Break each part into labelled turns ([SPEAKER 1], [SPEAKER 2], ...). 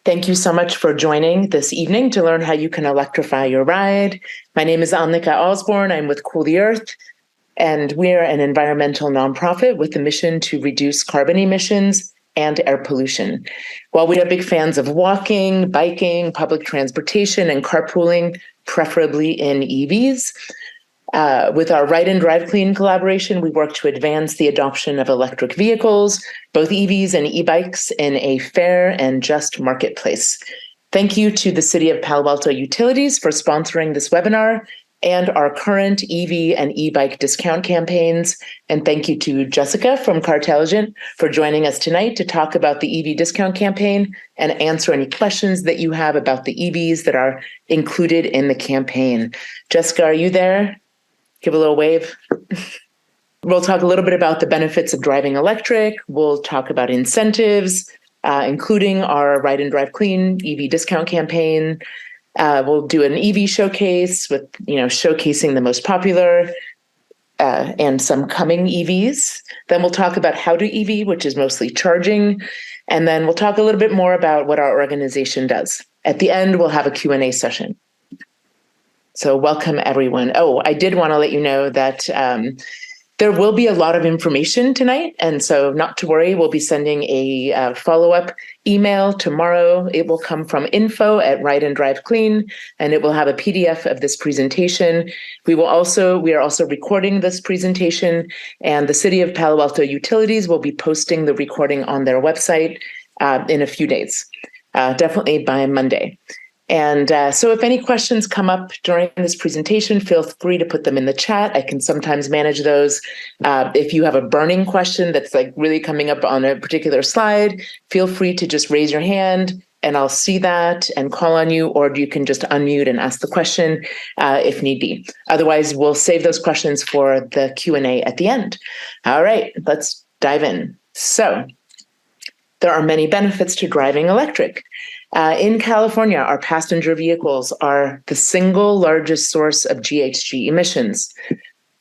[SPEAKER 1] Thank you so much for joining this evening to learn how you can electrify your ride. My name is Annika Osborne. I'm with Cool the Earth, and we're an environmental nonprofit with the mission to reduce carbon emissions and air pollution. While we are big fans of walking, biking, public transportation, and carpooling, preferably in EVs, with our Ride and Drive Clean collaboration, we work to advance the adoption of electric vehicles, both EVs and e-bikes, in a fair and just marketplace. Thank you to the City of Palo Alto Utilities for sponsoring this webinar and our current EV and e-bike discount campaigns. And thank you to Jessica from Cartelligent for joining us tonight to talk about the EV discount campaign and answer any questions that you have about the EVs that are included in the campaign. Jessica, are you there? Give a little wave. We'll talk a little bit about the benefits of driving electric. We'll talk about incentives, including our Ride and Drive Clean EV discount campaign. We'll do an EV showcase with, showcasing the most popular and some coming EVs. Then we'll talk about how to EV, which is mostly charging. And then we'll talk a little bit more about what our organization does. At the end, we'll have a Q&A session. So welcome, everyone. Oh, I did want to let you know that there will be a lot of information tonight. And so not to worry, we'll be sending a follow-up email tomorrow. It will come from info@Ride and Drive Clean, and it will have a PDF of this presentation. We are also recording this presentation, and the City of Palo Alto Utilities will be posting the recording on their website in a few days, definitely by Monday. And so if any questions come up during this presentation, feel free to put them in the chat. I can sometimes manage those. If you have a burning question that's like really coming up on a particular slide, feel free to just raise your hand and I'll see that and call on you, or you can just unmute and ask the question if need be. Otherwise, we'll save those questions for the Q&A at the end. All right, let's dive in. So there are many benefits to driving electric. In California, our passenger vehicles are the single largest source of GHG emissions,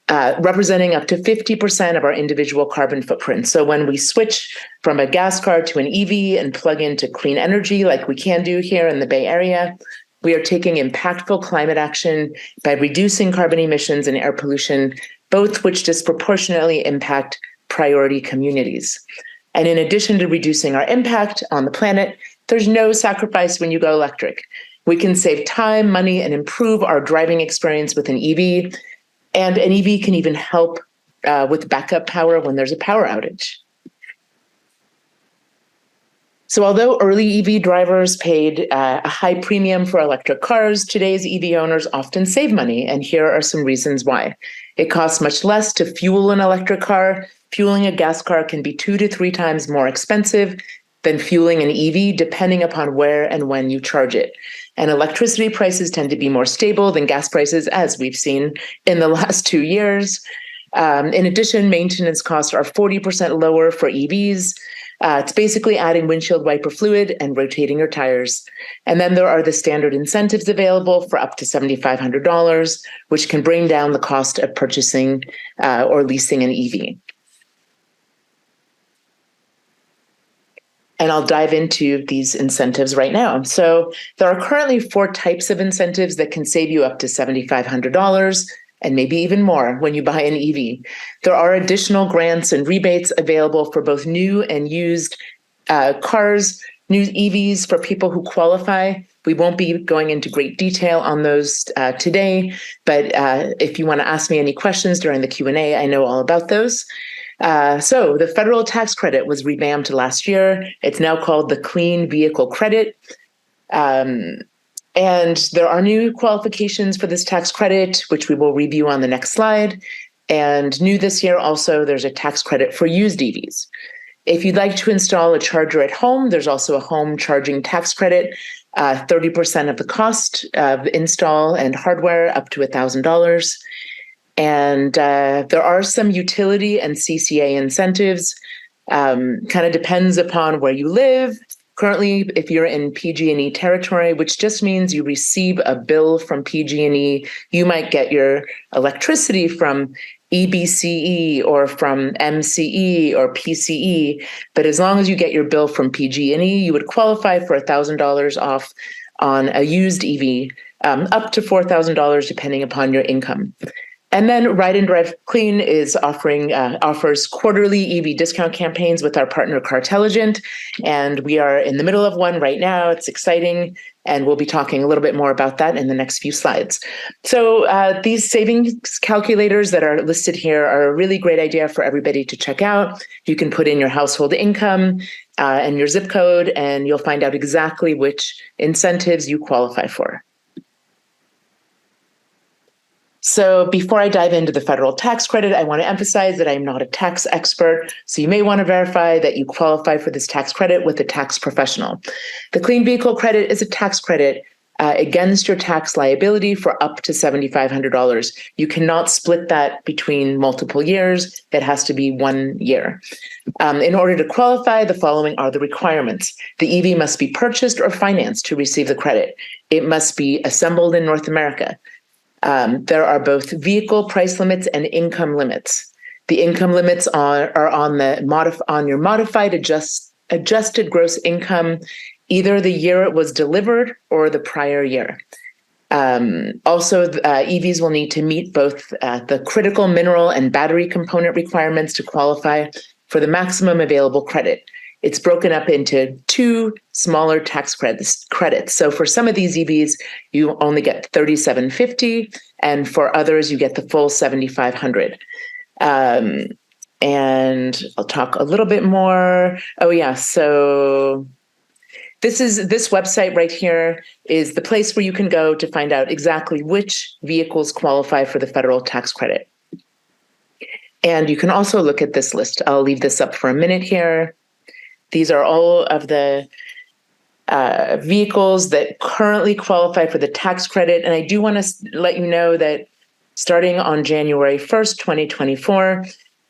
[SPEAKER 1] representing up to 50% of our individual carbon footprint. So when we switch from a gas car to an EV and plug into clean energy like we can do here in the Bay Area, we are taking impactful climate action by reducing carbon emissions and air pollution, both which disproportionately impact priority communities. And in addition to reducing our impact on the planet, there's no sacrifice when you go electric. We can save time, money, and improve our driving experience with an EV. And an EV can even help with backup power when there's a power outage. So although early EV drivers paid a high premium for electric cars, today's EV owners often save money. And here are some reasons why. It costs much less to fuel an electric car. Fueling a gas car can be 2 to 3 times more expensive than fueling an EV, depending upon where and when you charge it. And electricity prices tend to be more stable than gas prices, as we've seen in the last 2 years. In addition, maintenance costs are 40% lower for EVs. It's basically adding windshield wiper fluid and rotating your tires. And then there are the standard incentives available for up to $7,500, which can bring down the cost of purchasing or leasing an EV. And I'll dive into these incentives right now. So there are currently 4 types of incentives that can save you up to $7,500 and maybe even more when you buy an EV. There are additional grants and rebates available for both new and used cars, new EVs for people who qualify. We won't be going into great detail on those today, but if you want to ask me any questions during the Q&A, I know all about those. So the federal tax credit was revamped last year. It's now called the Clean Vehicle Credit. And there are new qualifications for this tax credit, which we will review on the next slide. And new this year also, there's a tax credit for used EVs. If you'd like to install a charger at home, there's also a home charging tax credit, 30% of the cost of install and hardware up to $1,000. And there are some utility and CCA incentives. Kind of depends upon where you live. Currently, if you're in PG&E territory, which just means you receive a bill from PG&E, you might get your electricity from EBCE or from MCE or PCE, but as long as you get your bill from PG&E, you would qualify for $1,000 off on a used EV, up to $4,000 depending upon your income. And then Ride and Drive Clean is offers quarterly EV discount campaigns with our partner Cartelligent, and we are in the middle of one right now. It's exciting, and we'll be talking a little bit more about that in the next few slides. So these savings calculators that are listed here are a really great idea for everybody to check out. You can put in your household income and your zip code, and you'll find out exactly which incentives you qualify for. So before I dive into the federal tax credit, I want to emphasize that I'm not a tax expert, so you may want to verify that you qualify for this tax credit with a tax professional. The Clean Vehicle Credit is a tax credit against your tax liability for up to $7,500. You cannot split that between multiple years. It has to be 1 year. In order to qualify, the following are the requirements. The EV must be purchased or financed to receive the credit. It must be assembled in North America. There are both vehicle price limits and income limits. The income limits are on your modified adjusted gross income, either the year it was delivered or the prior year. Also, EVs will need to meet both the critical mineral and battery component requirements to qualify for the maximum available credit. It's broken up into two smaller tax credits. So for some of these EVs, you only get $3,750, and for others, you get the full $7,500. And I'll talk a little bit more. Oh yeah, so this website right here is the place where you can go to find out exactly which vehicles qualify for the federal tax credit. And you can also look at this list. I'll leave this up for a minute here. These are all of the vehicles that currently qualify for the tax credit. And I do want to let you know that starting on January 1st, 2024,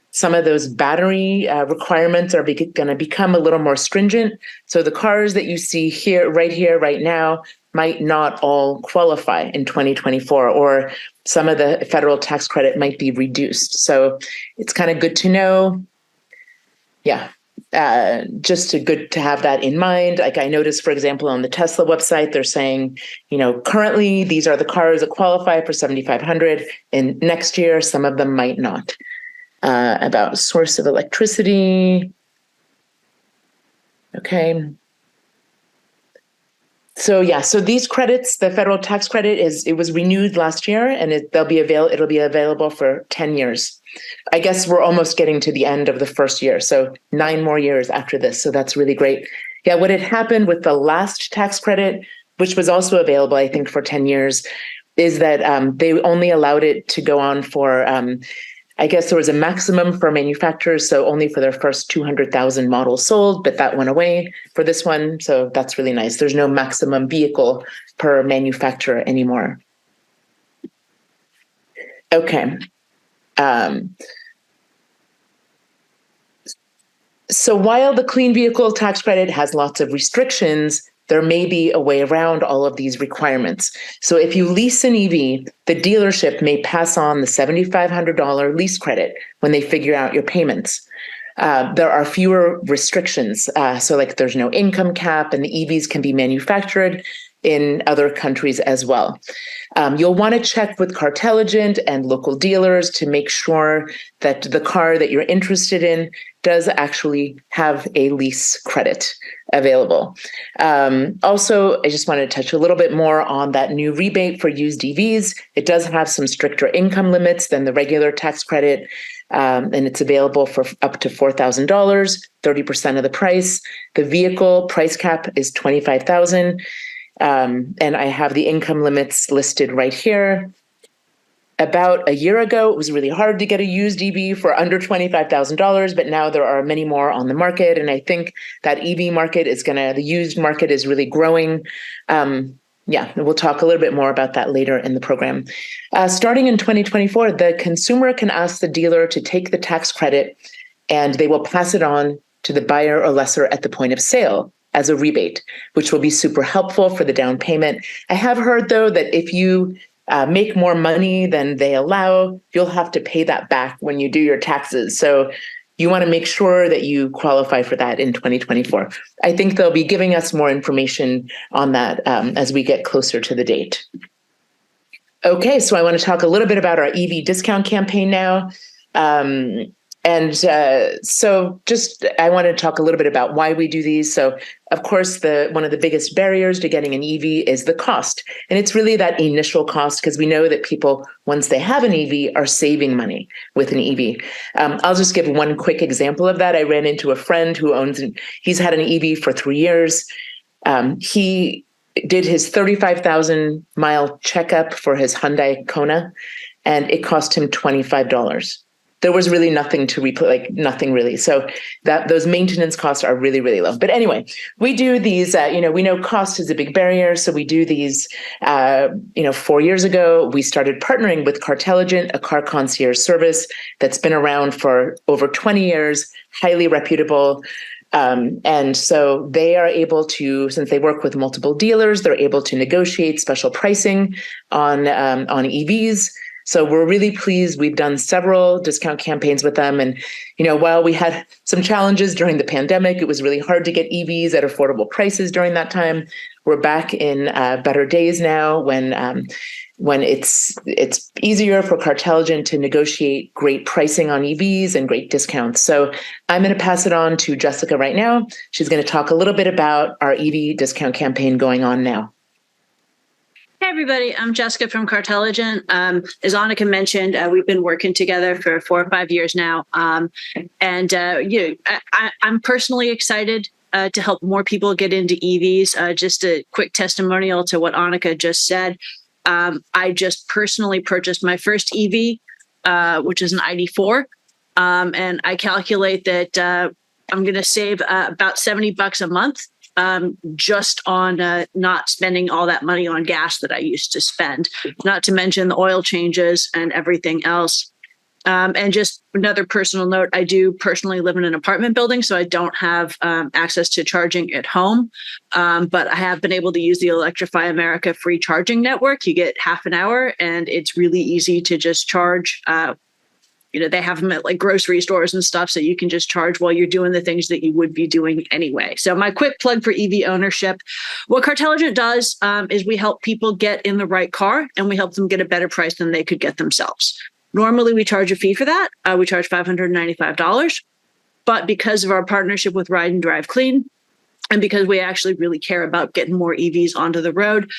[SPEAKER 1] some of those battery requirements are going to become a little more stringent. So the cars that you see here, right now, might not all qualify in 2024, or some of the federal tax credit might be reduced. So it's kind of good to know. Yeah. Just good to have that in mind. Like I noticed, for example, on the Tesla website, they're saying, currently these are the cars that qualify for $7,500, and next year some of them might not. About source of electricity. Okay. So these credits, the federal tax credit it was renewed last year, and it'll be available for 10 years. I guess we're almost getting to the end of the first year, so 9 more years after this. So that's really great. Yeah, what had happened with the last tax credit, which was also available, I think, for 10 years, is that they only allowed it to go on for, I guess there was a maximum for manufacturers, so only for their first 200,000 models sold, but that went away for this one. So that's really nice. There's no maximum vehicle per manufacturer anymore. Okay. So while the Clean Vehicle Tax Credit has lots of restrictions, there may be a way around all of these requirements. So if you lease an EV, the dealership may pass on the $7,500 lease credit when they figure out your payments. There are fewer restrictions. So like there's no income cap, and the EVs can be manufactured in other countries as well. You'll want to check with Cartelligent and local dealers to make sure that the car that you're interested in does actually have a lease credit available. Also, I just want to touch a little bit more on that new rebate for used EVs. It does have some stricter income limits than the regular tax credit, and it's available for up to $4,000, 30% of the price. The vehicle price cap is $25,000. And I have the income limits listed right here. About a year ago, it was really hard to get a used EV for under $25,000, but now there are many more on the market. And I think that EV market the used market is really growing. We'll talk a little bit more about that later in the program. Starting in 2024, the consumer can ask the dealer to take the tax credit, and they will pass it on to the buyer or lessor at the point of sale as a rebate, which will be super helpful for the down payment. I have heard, though, that if you make more money than they allow, you'll have to pay that back when you do your taxes. So you want to make sure that you qualify for that in 2024. I think they'll be giving us more information on that as we get closer to the date. Okay, so I want to talk a little bit about our EV discount campaign now. So just I want to talk a little bit about why we do these. So of course, one of the biggest barriers to getting an EV is the cost. And it's really that initial cost, because we know that people, once they have an EV, are saving money with an EV. I'll just give one quick example of that. I ran into a friend who he's had an EV for 3 years. He did his 35,000 mile checkup for his Hyundai Kona, and it cost him $25. There was really nothing to replace, nothing really. So those maintenance costs are really, really low. But anyway, we do these, we know cost is a big barrier. So we do these, 4 years ago, we started partnering with Cartelligent, a car concierge service that's been around for over 20 years, highly reputable. And so they are able to, since they work with multiple dealers, they're able to negotiate special pricing on EVs. So we're really pleased. We've done several discount campaigns with them. And, while we had some challenges during the pandemic, it was really hard to get EVs at affordable prices during that time. We're back in better days now when it's easier for Cartelligent to negotiate great pricing on EVs and great discounts. So I'm going to pass it on to Jessica right now. She's going to talk a little bit about our EV discount campaign going on now.
[SPEAKER 2] Hey, everybody. I'm Jessica from Cartelligent. As Annika mentioned, we've been working together for 4 or 5 years now. I'm personally excited to help more people get into EVs. Just a quick testimonial to what Annika just said. I just personally purchased my first EV, which is an ID4. And I calculate that I'm going to save about $70 a month. Just on not spending all that money on gas that I used to spend, not to mention the oil changes and everything else. And just another personal note, I do personally live in an apartment building, so I don't have access to charging at home. But I have been able to use the Electrify America free charging network. You get half an hour, and it's really easy to just charge. They have them at like grocery stores and stuff, so you can just charge while you're doing the things that you would be doing anyway. So my quick plug for EV ownership. What Cartelligent does is we help people get in the right car, and we help them get a better price than they could get themselves. Normally, we charge a fee for that. We charge $595. But because of our partnership with Ride and Drive Clean, and because we actually really care about getting more EVs onto the road,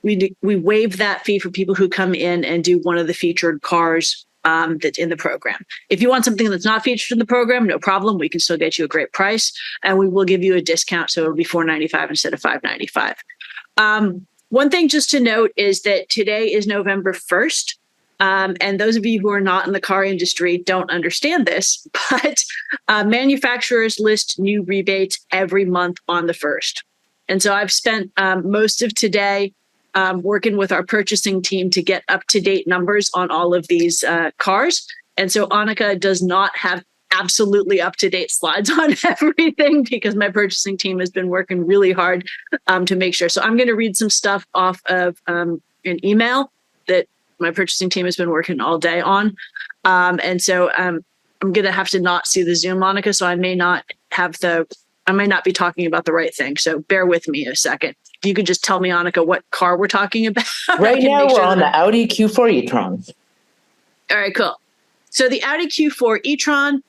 [SPEAKER 2] we waive that fee for people who come in and do one of the featured cars that's in the program. If you want something that's not featured in the program, no problem. We can still get you a great price, and we will give you a discount. So it'll be $495 instead of $595. One thing just to note is that today is November 1st. And those of you who are not in the car industry don't understand this, but manufacturers list new rebates every month on the 1st. And so I've spent most of today working with our purchasing team to get up-to-date numbers on all of these cars. And so Annika does not have absolutely up-to-date slides on everything because my purchasing team has been working really hard to make sure. So I'm going to read some stuff off of an email that my purchasing team has been working all day on. And so I'm going to have to not see the Zoom, Annika, so I may not be talking about the right thing. So bear with me a second. If you could just tell me, Annika, what car we're talking about.
[SPEAKER 1] Right now, we're on the Audi Q4 e-tron.
[SPEAKER 2] All right, cool. So the Audi Q4 e-tron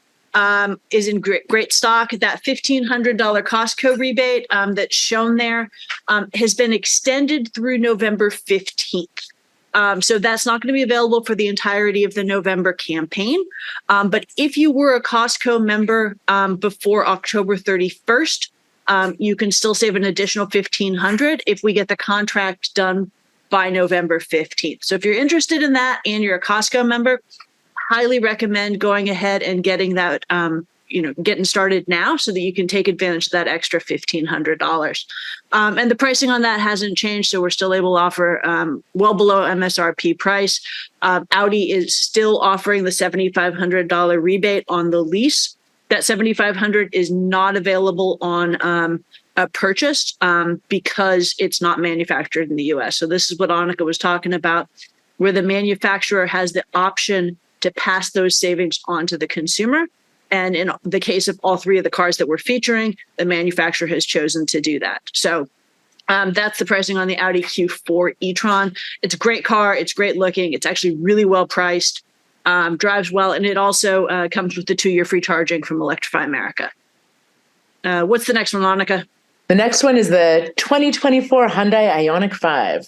[SPEAKER 2] is in great stock. That $1,500 Costco rebate that's shown there has been extended through November 15th. So that's not going to be available for the entirety of the November campaign. But if you were a Costco member before October 31st, you can still save an additional $1,500 if we get the contract done by November 15th. So if you're interested in that and you're a Costco member, highly recommend going ahead and getting that, getting started now so that you can take advantage of that extra $1,500. And the pricing on that hasn't changed, so we're still able to offer well below MSRP price. Audi is still offering the $7,500 rebate on the lease. That $7,500 is not available on purchased because it's not manufactured in the US. So this is what Annika was talking about, where the manufacturer has the option to pass those savings on to the consumer. And in the case of all three of the cars that we're featuring, the manufacturer has chosen to do that. So that's the pricing on the Audi Q4 e-tron. It's a great car. It's great looking. It's actually really well priced, drives well, and it also comes with the 2-year free charging from Electrify America. What's the next one, Annika?
[SPEAKER 1] The next one is the 2024 Hyundai Ioniq 5.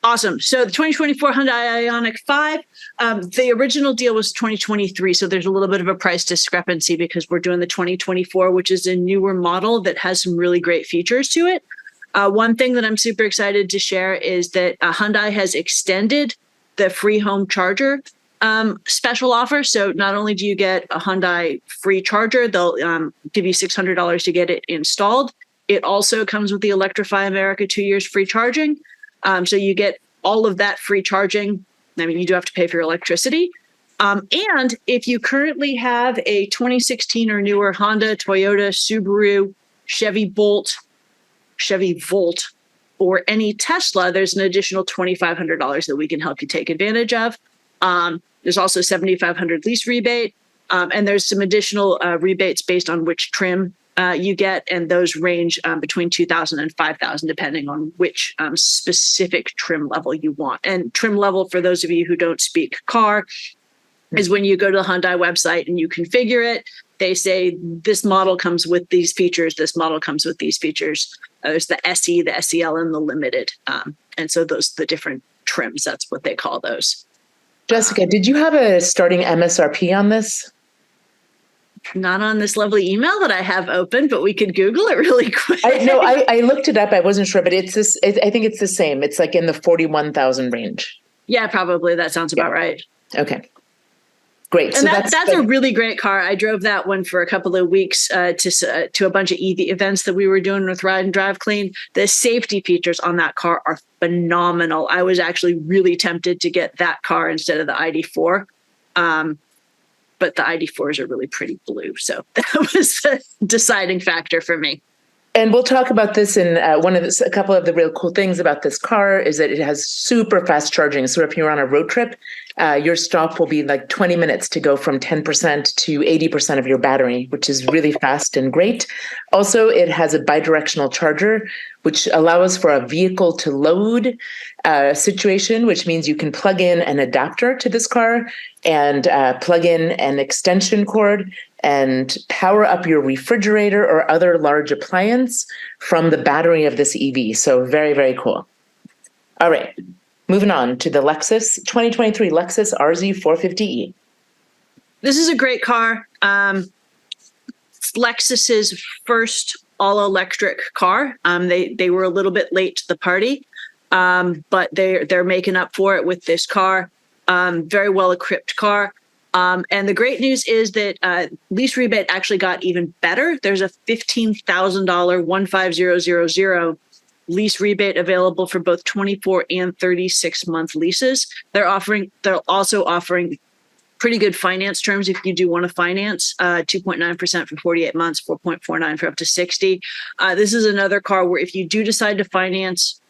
[SPEAKER 2] Awesome. So the 2024 Hyundai Ioniq 5, the original deal was 2023. So there's a little bit of a price discrepancy because we're doing the 2024, which is a newer model that has some really great features to it. One thing that I'm super excited to share is that Hyundai has extended the free home charger special offer. So not only do you get a Hyundai free charger, they'll give you $600 to get it installed. It also comes with the Electrify America 2 years free charging. So you get all of that free charging. I mean, you do have to pay for your electricity. And if you currently have a 2016 or newer Honda, Toyota, Subaru, Chevy Volt, or any Tesla, there's an additional $2,500 that we can help you take advantage of. There's also $7,500 lease rebate. And there's some additional rebates based on which trim you get, and those range between $2,000 and $5,000 depending on which specific trim level you want. And trim level, for those of you who don't speak car, is when you go to the Hyundai website and you configure it. They say this model comes with these features. This model comes with these features. There's the SE, the SEL, and the Limited. And so those the different trims. That's what they call those.
[SPEAKER 1] Jessica, did you have a starting MSRP on this?
[SPEAKER 2] Not on this lovely email that I have open, but we could Google it really quick.
[SPEAKER 1] I looked it up. I wasn't sure, but it's this. I think it's the same. It's like in the 41,000 range.
[SPEAKER 2] Yeah, probably. That sounds about right.
[SPEAKER 1] Okay. Great.
[SPEAKER 2] And so that's a really great car. I drove that one for a couple of weeks to a bunch of EV events that we were doing with Ride and Drive Clean. The safety features on that car are phenomenal. I was actually really tempted to get that car instead of the ID4. But the ID4s are really pretty blue. So that was a deciding factor for me.
[SPEAKER 1] And we'll talk about this in a couple of the real cool things about this car is that it has super fast charging. So if you're on a road trip, your stop will be like 20 minutes to go from 10% to 80% of your battery, which is really fast and great. Also, it has a bidirectional charger, which allows for a vehicle to load situation, which means you can plug in an adapter to this car and plug in an extension cord and power up your refrigerator or other large appliance from the battery of this EV. So very, very cool. All right, moving on to the Lexus 2023 Lexus RZ 450e.
[SPEAKER 2] This is a great car. It's Lexus's first all-electric car. They were a little bit late to the party, but they're making up for it with this car. Very well-equipped car. And the great news is that lease rebate actually got even better. There's a $15,000 15000 lease rebate available for both 24 and 36-month leases. They're also offering pretty good finance terms if you do want to finance, 2.9% for 48 months, 4.49 for up to 60. This is another car where if you do decide to finance,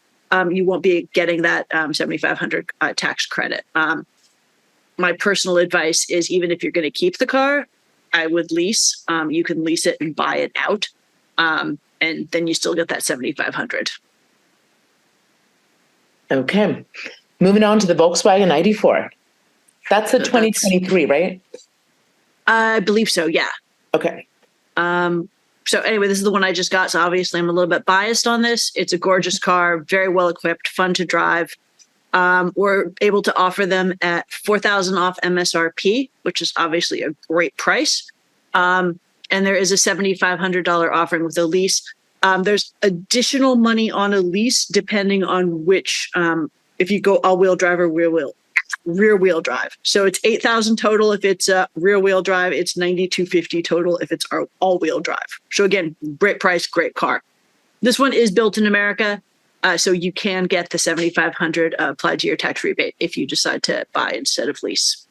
[SPEAKER 2] you won't be getting that $7,500 tax credit. My personal advice is even if you're going to keep the car, I would lease. You can lease it and buy it out, and then you still get that $7,500.
[SPEAKER 1] Okay, moving on to the Volkswagen ID4. That's the 2023, right?
[SPEAKER 2] I believe so. Yeah.
[SPEAKER 1] Okay.
[SPEAKER 2] So anyway, this is the one I just got. So obviously I'm a little bit biased on this. It's a gorgeous car, very well equipped, fun to drive. We're able to offer them at $4,000 off MSRP, which is obviously a great price. And there is a $7,500 offering with a lease. There's additional money on a lease depending on which, if you go all-wheel drive or rear-wheel drive. So it's $8,000 total if it's rear-wheel drive. It's $9,250 total if it's all-wheel drive. So again, great price, great car. This one is built in America. So you can get the $7,500 applied to your tax rebate if you decide to buy instead of lease.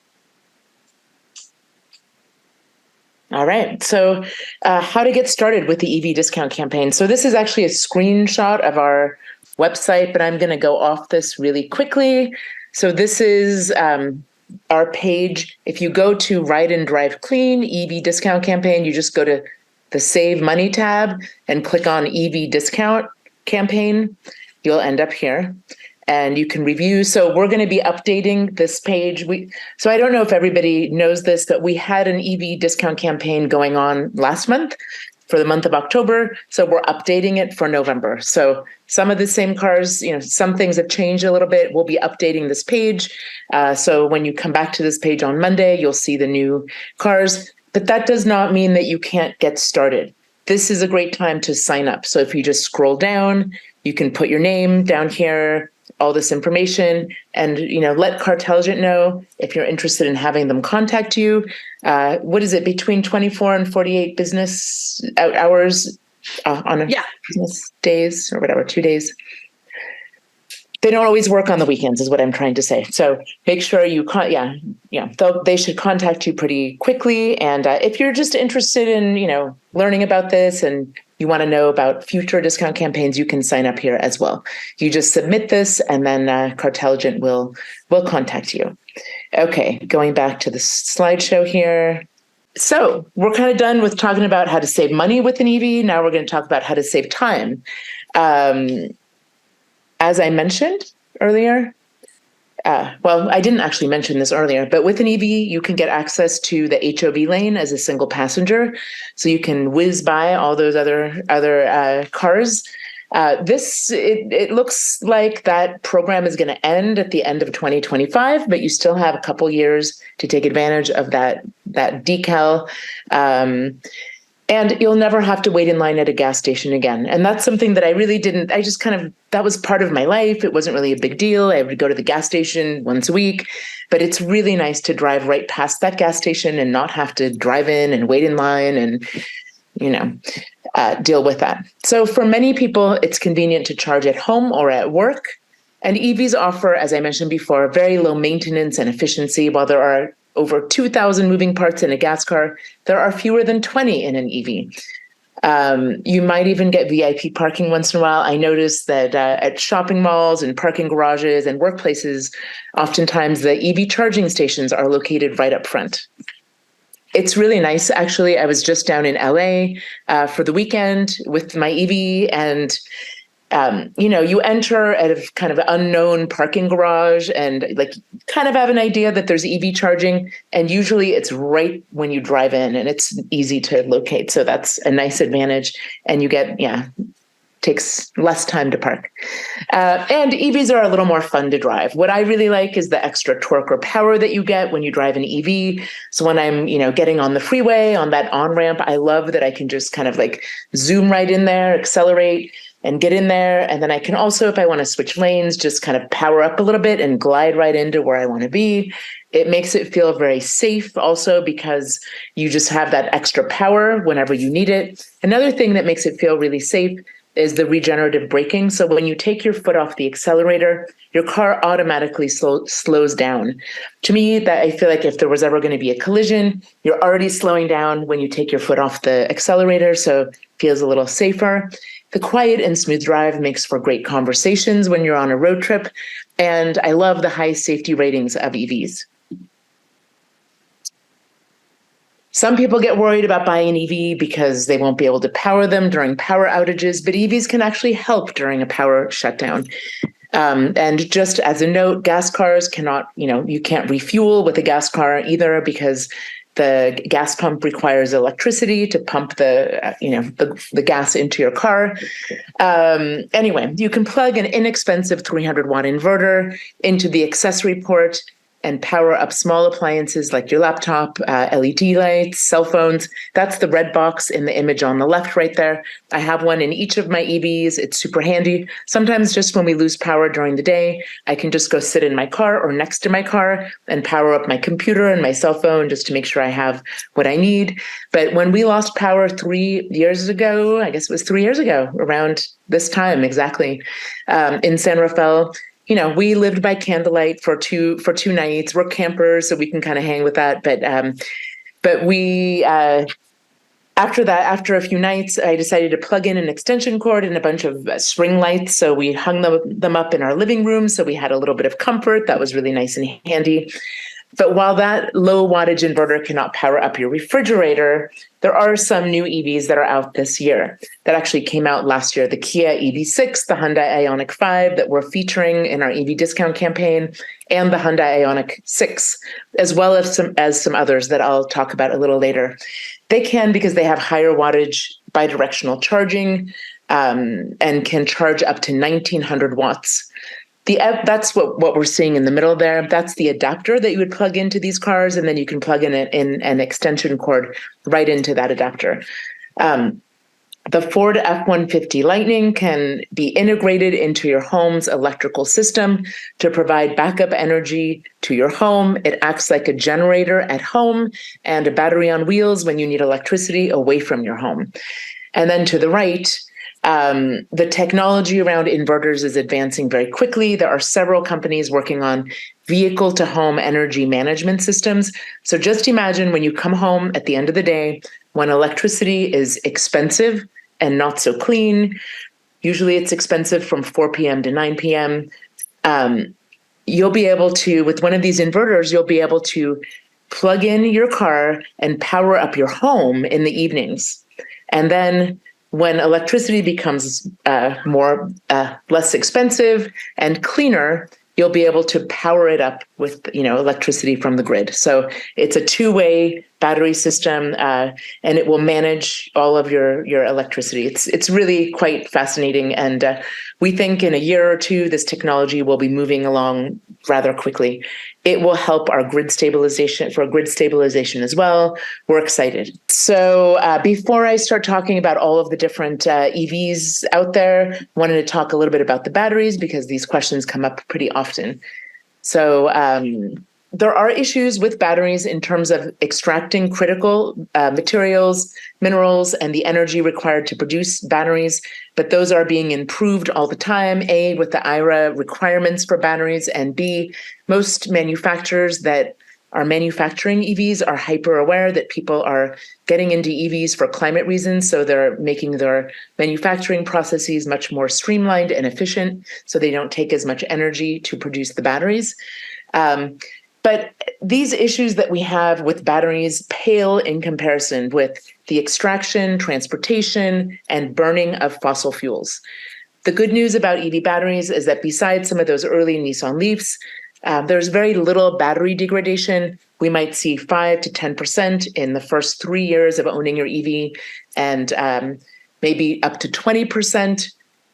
[SPEAKER 1] All right. So, how to get started with the EV discount campaign. So, this is actually a screenshot of our website, but I'm going to go off this really quickly. So, this is our page. If you go to Ride and Drive Clean EV discount campaign, you just go to the Save Money tab and click on EV discount campaign. You'll end up here. And you can review. So we're going to be updating this page. So I don't know if everybody knows this, but we had an EV discount campaign going on last month for the month of October. So we're updating it for November. So some of the same cars, some things have changed a little bit. We'll be updating this page. So when you come back to this page on Monday, you'll see the new cars. But that does not mean that you can't get started. This is a great time to sign up. So if you just scroll down, you can put your name down here, all this information, and let Cartelligent know if you're interested in having them contact you. What is it, between 24 and 48 business hours on business days or whatever, 2 days? They don't always work on the weekends, is what I'm trying to say. So make sure you they should contact you pretty quickly. And if you're just interested in learning about this and you want to know about future discount campaigns, you can sign up here as well. You just submit this, and then Cartelligent will contact you. Okay, going back to the slideshow here. So we're kind of done with talking about how to save money with an EV. Now we're going to talk about how to save time. As I mentioned earlier, I didn't actually mention this earlier, but with an EV, you can get access to the HOV lane as a single passenger. So you can whiz by all those other cars. It looks like that program is going to end at the end of 2025, but you still have a couple years to take advantage of that decal. And you'll never have to wait in line at a gas station again. And that's something that that was part of my life. It wasn't really a big deal. I would go to the gas station once a week, but it's really nice to drive right past that gas station and not have to drive in and wait in line and, deal with that. So for many people, it's convenient to charge at home or at work. And EVs offer, as I mentioned before, very low maintenance and efficiency. While there are over 2,000 moving parts in a gas car, there are fewer than 20 in an EV. You might even get VIP parking once in a while. I noticed that at shopping malls and parking garages and workplaces, oftentimes the EV charging stations are located right up front. It's really nice. Actually, I was just down in LA for the weekend with my EV, and you enter at a kind of unknown parking garage and kind of have an idea that there's EV charging, and usually it's right when you drive in and it's easy to locate. So that's a nice advantage, and you get, takes less time to park. And EVs are a little more fun to drive. What I really like is the extra torque or power that you get when you drive an EV. So when I'm, getting on the freeway on that on-ramp, I love that I can just kind of zoom right in there, accelerate, and get in there. And then I can also, if I want to switch lanes, just kind of power up a little bit and glide right into where I want to be. It makes it feel very safe also because you just have that extra power whenever you need it. Another thing that makes it feel really safe is the regenerative braking. So when you take your foot off the accelerator, your car automatically slows down. To me, that I feel like if there was ever going to be a collision, you're already slowing down when you take your foot off the accelerator. So it feels a little safer. The quiet and smooth drive makes for great conversations when you're on a road trip. And I love the high safety ratings of EVs. Some people get worried about buying an EV because they won't be able to power them during power outages, but EVs can actually help during a power shutdown. And just as a note, gas cars cannot, you can't refuel with a gas car either because the gas pump requires electricity to pump the gas into your car. Anyway, you can plug an inexpensive 300-watt inverter into the accessory port and power up small appliances like your laptop, LED lights, cell phones. That's the red box in the image on the left right there. I have one in each of my EVs. It's super handy. Sometimes just when we lose power during the day, I can just go sit in my car or next to my car and power up my computer and my cell phone just to make sure I have what I need. But when we lost power 3 years ago, I guess it was 3 years ago, around this time exactly, in San Rafael, we lived by candlelight for two nights. We're campers, so we can kind of hang with that. But But after a few nights, I decided to plug in an extension cord and a bunch of string lights. So we hung them up in our living room. So we had a little bit of comfort. That was really nice and handy. But while that low wattage inverter cannot power up your refrigerator, there are some new EVs that are out this year that actually came out last year. The Kia EV6, the Hyundai Ioniq 5 that we're featuring in our EV discount campaign, and the Hyundai Ioniq 6, as well as some others that I'll talk about a little later. They can, because they have higher wattage bidirectional charging, and can charge up to 1900 watts. That's what we're seeing in the middle there. That's the adapter that you would plug into these cars, and then you can plug in an extension cord right into that adapter. The Ford F-150 Lightning can be integrated into your home's electrical system to provide backup energy to your home. It acts like a generator at home and a battery on wheels when you need electricity away from your home. And then to the right, the technology around inverters is advancing very quickly. There are several companies working on vehicle-to-home energy management systems. So just imagine when you come home at the end of the day, when electricity is expensive and not so clean. Usually it's expensive from 4 p.m. to 9 p.m. You'll be able to, with one of these inverters, you'll be able to plug in your car and power up your home in the evenings. And then when electricity becomes less expensive and cleaner, you'll be able to power it up with electricity from the grid. So it's a two-way battery system, and it will manage all of your electricity. It's really quite fascinating, and we think in a year or two this technology will be moving along rather quickly. It will help our grid stabilization as well. We're excited. So before I start talking about all of the different EVs out there, I wanted to talk a little bit about the batteries because these questions come up pretty often. So there are issues with batteries in terms of extracting critical materials, minerals, and the energy required to produce batteries, but those are being improved all the time, A, with the IRA requirements for batteries, and B, most manufacturers that are manufacturing EVs are hyper aware that people are getting into EVs for climate reasons, so they're making their manufacturing processes much more streamlined and efficient, so they don't take as much energy to produce the batteries. But these issues that we have with batteries pale in comparison with the extraction, transportation, and burning of fossil fuels. The good news about EV batteries is that besides some of those early Nissan Leafs, there's very little battery degradation. We might see 5 to 10% in the first 3 years of owning your EV, and maybe up to 20%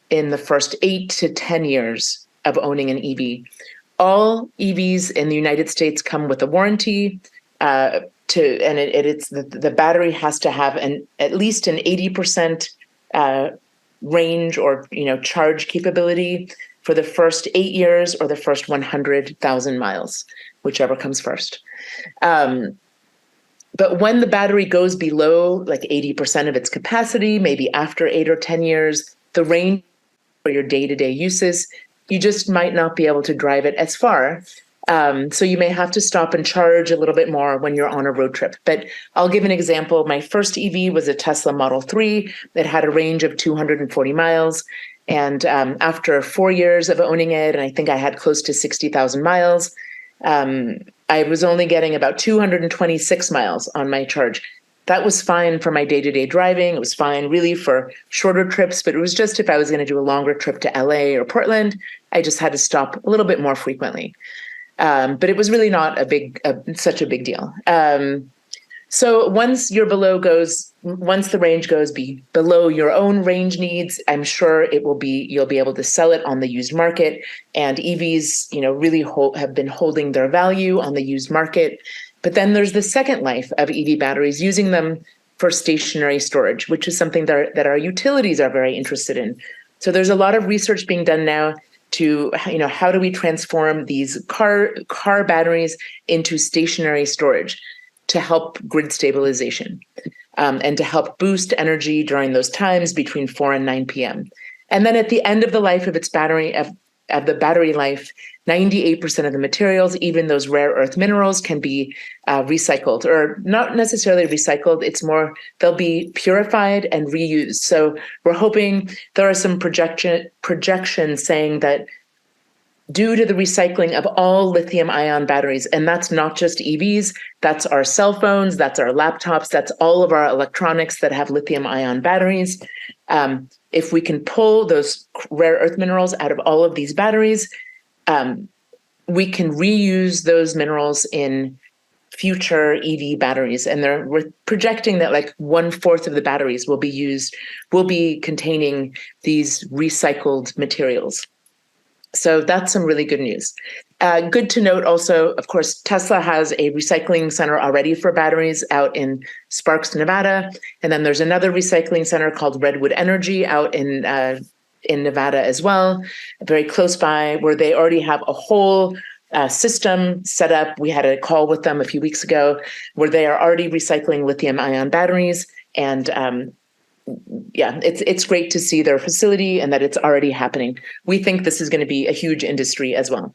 [SPEAKER 1] in the first 8 to 10 years of owning an EV. All EVs in the United States come with a warranty. The battery has to have at least an 80% range or charge capability for the first 8 years or the first 100,000 miles, whichever comes first. But when the battery goes below like 80% of its capacity, maybe after 8 or 10 years, the range for your day-to-day uses, you just might not be able to drive it as far. So you may have to stop and charge a little bit more when you're on a road trip. But I'll give an example. My first EV was a Tesla Model 3 that had a range of 240 miles. And after 4 years of owning it, and I think I had close to 60,000 miles, I was only getting about 226 miles on my charge. That was fine for my day-to-day driving. It was fine really for shorter trips, but it was just if I was going to do a longer trip to LA or Portland, I just had to stop a little bit more frequently. But it was really not such a big deal. So once the range goes below your own range needs, I'm sure you'll be able to sell it on the used market. And EVs, really have been holding their value on the used market. But then there's the second life of EV batteries, using them for stationary storage, which is something that our utilities are very interested in. So there's a lot of research being done now to, how do we transform these car batteries into stationary storage to help grid stabilization, and to help boost energy during those times between 4 and 9 p.m. And then at the end of the life of its battery, of the battery life, 98% of the materials, even those rare earth minerals, can be recycled, or not necessarily recycled. It's more they'll be purified and reused. So we're hoping there are some projections saying that due to the recycling of all lithium ion batteries, and that's not just EVs, that's our cell phones, that's our laptops, that's all of our electronics that have lithium ion batteries. If we can pull those rare earth minerals out of all of these batteries, we can reuse those minerals in future EV batteries. And we're projecting that like 1/4 of the batteries will be containing these recycled materials. So that's some really good news. Good to note also, of course, Tesla has a recycling center already for batteries out in Sparks, Nevada. And then there's another recycling center called Redwood Energy out in Nevada as well, very close by, where they already have a whole system set up. We had a call with them a few weeks ago where they are already recycling lithium ion batteries. And it's great to see their facility and that it's already happening. We think this is going to be a huge industry as well.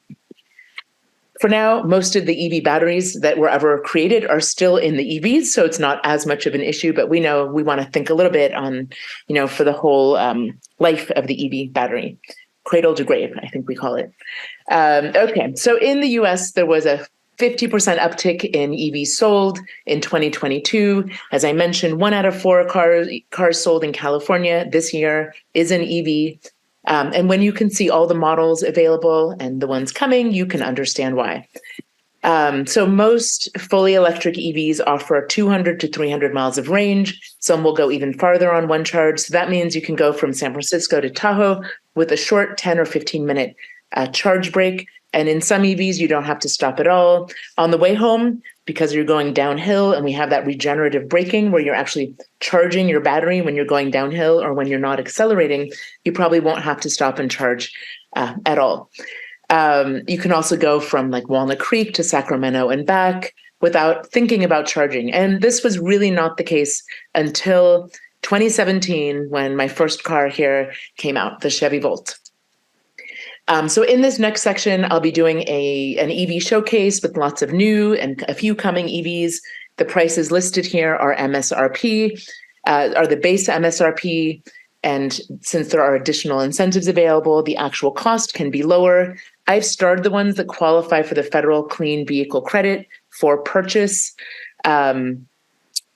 [SPEAKER 1] For now, most of the EV batteries that were ever created are still in the EVs, so it's not as much of an issue, but we know we want to think a little bit on, for the whole life of the EV battery. Cradle to grave, I think we call it. Okay, so in the US, there was a 50% uptick in EVs sold in 2022. As I mentioned, 1 out of 4 cars sold in California this year is an EV. And when you can see all the models available and the ones coming, you can understand why. So most fully electric EVs offer 200 to 300 miles of range. Some will go even farther on one charge. So that means you can go from San Francisco to Tahoe with a short 10 or 15-minute charge break. And in some EVs, you don't have to stop at all. On the way home, because you're going downhill and we have that regenerative braking where you're actually charging your battery when you're going downhill or when you're not accelerating, you probably won't have to stop and charge at all. You can also go from like Walnut Creek to Sacramento and back without thinking about charging. And this was really not the case until 2017 when my first car here came out, the Chevy Volt. So in this next section, I'll be doing an EV showcase with lots of new and a few coming EVs. The prices listed here are MSRP, are the base MSRP. And since there are additional incentives available, the actual cost can be lower. I've starred the ones that qualify for the federal clean vehicle credit for purchase.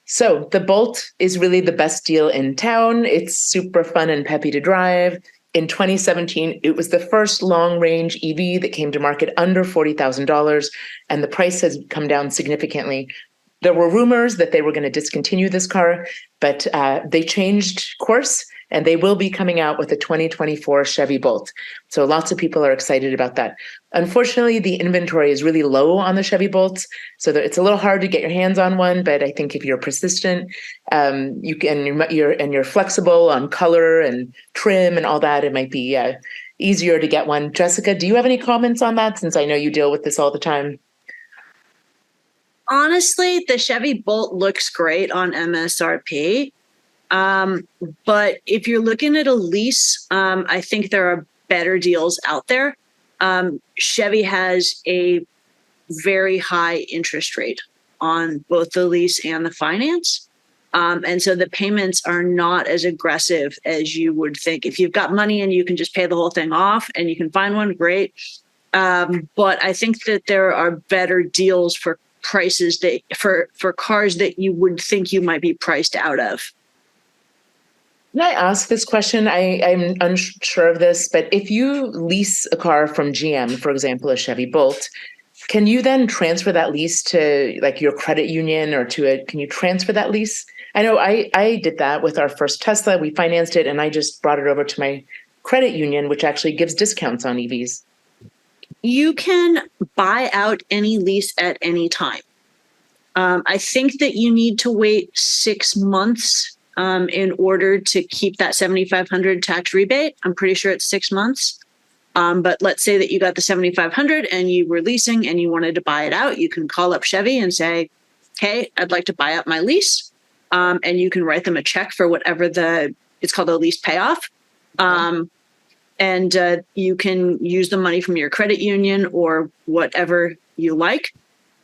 [SPEAKER 1] So the Bolt is really the best deal in town. It's super fun and peppy to drive. In 2017, it was the first long-range EV that came to market under $40,000, and the price has come down significantly. There were rumors that they were going to discontinue this car, but they changed course, and they will be coming out with a 2024 Chevy Bolt. So lots of people are excited about that. Unfortunately, the inventory is really low on the Chevy Bolts, so that it's a little hard to get your hands on one. But I think if you're persistent, you can, you're flexible on color and trim and all that, it might be easier to get one. Jessica, do you have any comments on that? Since I know you deal with this all the time.
[SPEAKER 2] Honestly, the Chevy Bolt looks great on MSRP. But if you're looking at a lease, I think there are better deals out there. Chevy has a very high interest rate on both the lease and the finance. And so the payments are not as aggressive as you would think. If you've got money and you can just pay the whole thing off and you can find one, great. But I think that there are better deals for prices that for cars that you would think you might be priced out of.
[SPEAKER 1] Can I ask this question? I'm unsure of this, but if you lease a car from GM, for example, a Chevy Bolt, can you then transfer that lease to like your credit union or can you transfer that lease? I know I did that with our first Tesla. We financed it and I just brought it over to my credit union, which actually gives discounts on EVs.
[SPEAKER 2] You can buy out any lease at any time. I think that you need to wait 6 months in order to keep that $7,500 tax rebate. I'm pretty sure it's 6 months. But let's say that you got the $7,500 and you were leasing and you wanted to buy it out. You can call up Chevy and say, hey, I'd like to buy out my lease. And you can write them a check for whatever it's called a lease payoff. and you can use the money from your credit union or whatever you like.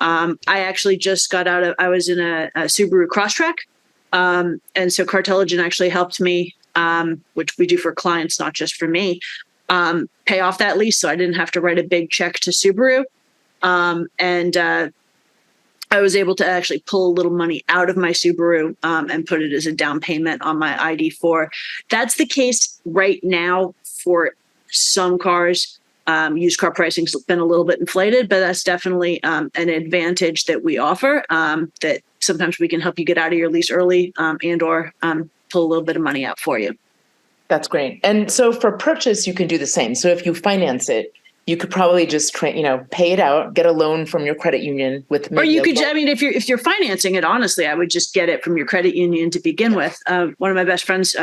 [SPEAKER 2] I actually just got out of, I was in a Subaru Crosstrek. And so Cartelligent actually helped me, which we do for clients, not just for me, pay off that lease. So I didn't have to write a big check to Subaru. And I was able to actually pull a little money out of my Subaru and put it as a down payment on my ID4. That's the case right now for some cars. Used car pricing's been a little bit inflated, but that's definitely an advantage that we offer, that sometimes we can help you get out of your lease early and or pull a little bit of money out for you.
[SPEAKER 1] That's great. And so for purchase, you can do the same. So if you finance it, you could probably just pay it out, get a loan from your credit union with.
[SPEAKER 2] Or you could, I mean, if you're financing it, honestly, I would just get it from your credit union to begin with. One of my best friends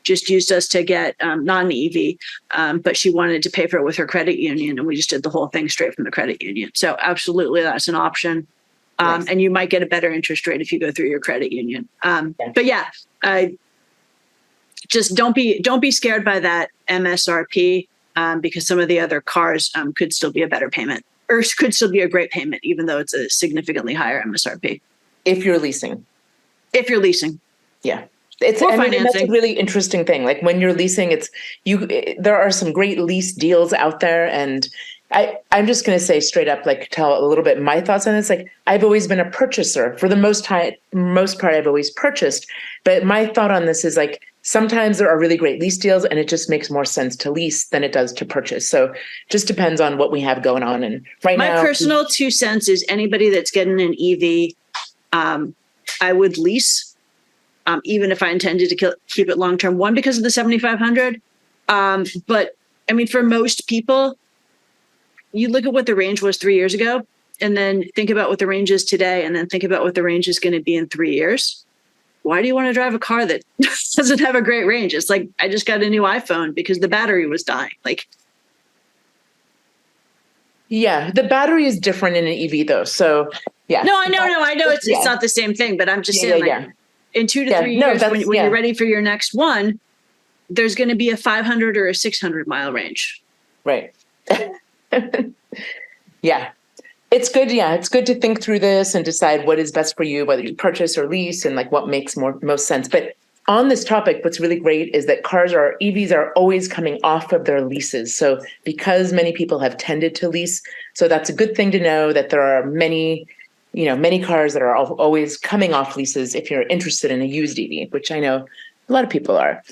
[SPEAKER 2] just used us to get not an EV, but she wanted to pay for it with her credit union, and we just did the whole thing straight from the credit union. So absolutely, that's an option. Nice. And you might get a better interest rate if you go through your credit union. But yeah, just don't be scared by that MSRP. Because some of the other cars could still be a better payment, or could still be a great payment, even though it's a significantly higher MSRP.
[SPEAKER 1] If you're leasing.
[SPEAKER 2] Yeah.
[SPEAKER 1] That's a really interesting thing. Like when you're leasing, there are some great lease deals out there. And I'm just going to say straight up, like tell a little bit my thoughts on this. Like I've always been a purchaser. For the most part, I've always purchased. But my thought on this is like, sometimes there are really great lease deals and it just makes more sense to lease than it does to purchase. So just depends on what we have going on. And now,
[SPEAKER 2] my personal 2 cents is anybody that's getting an EV, I would lease, even if I intended to keep it long-term. One, because of the 7,500. But I mean, for most people, you look at what the range was 3 years ago, and then think about what the range is today, and then think about what the range is going to be in 3 years. Why do you want to drive a car that doesn't have a great range? It's like, I just got a new iPhone because the battery was dying.
[SPEAKER 1] Yeah, the battery is different in an EV though. So yeah.
[SPEAKER 2] No, I know it's not the same thing, but I'm just saying in 2 to 3 years, when you're ready for your next one, there's going to be a 500 or a 600 mile range.
[SPEAKER 1] Right. Yeah. It's good. Yeah. It's good to think through this and decide what is best for you, whether you purchase or lease, and like what makes most sense. But on this topic, what's really great is that EVs are always coming off of their leases. So because many people have tended to lease, so that's a good thing to know that there are many cars that are always coming off leases if you're interested in a used EV, which I know a lot of people are.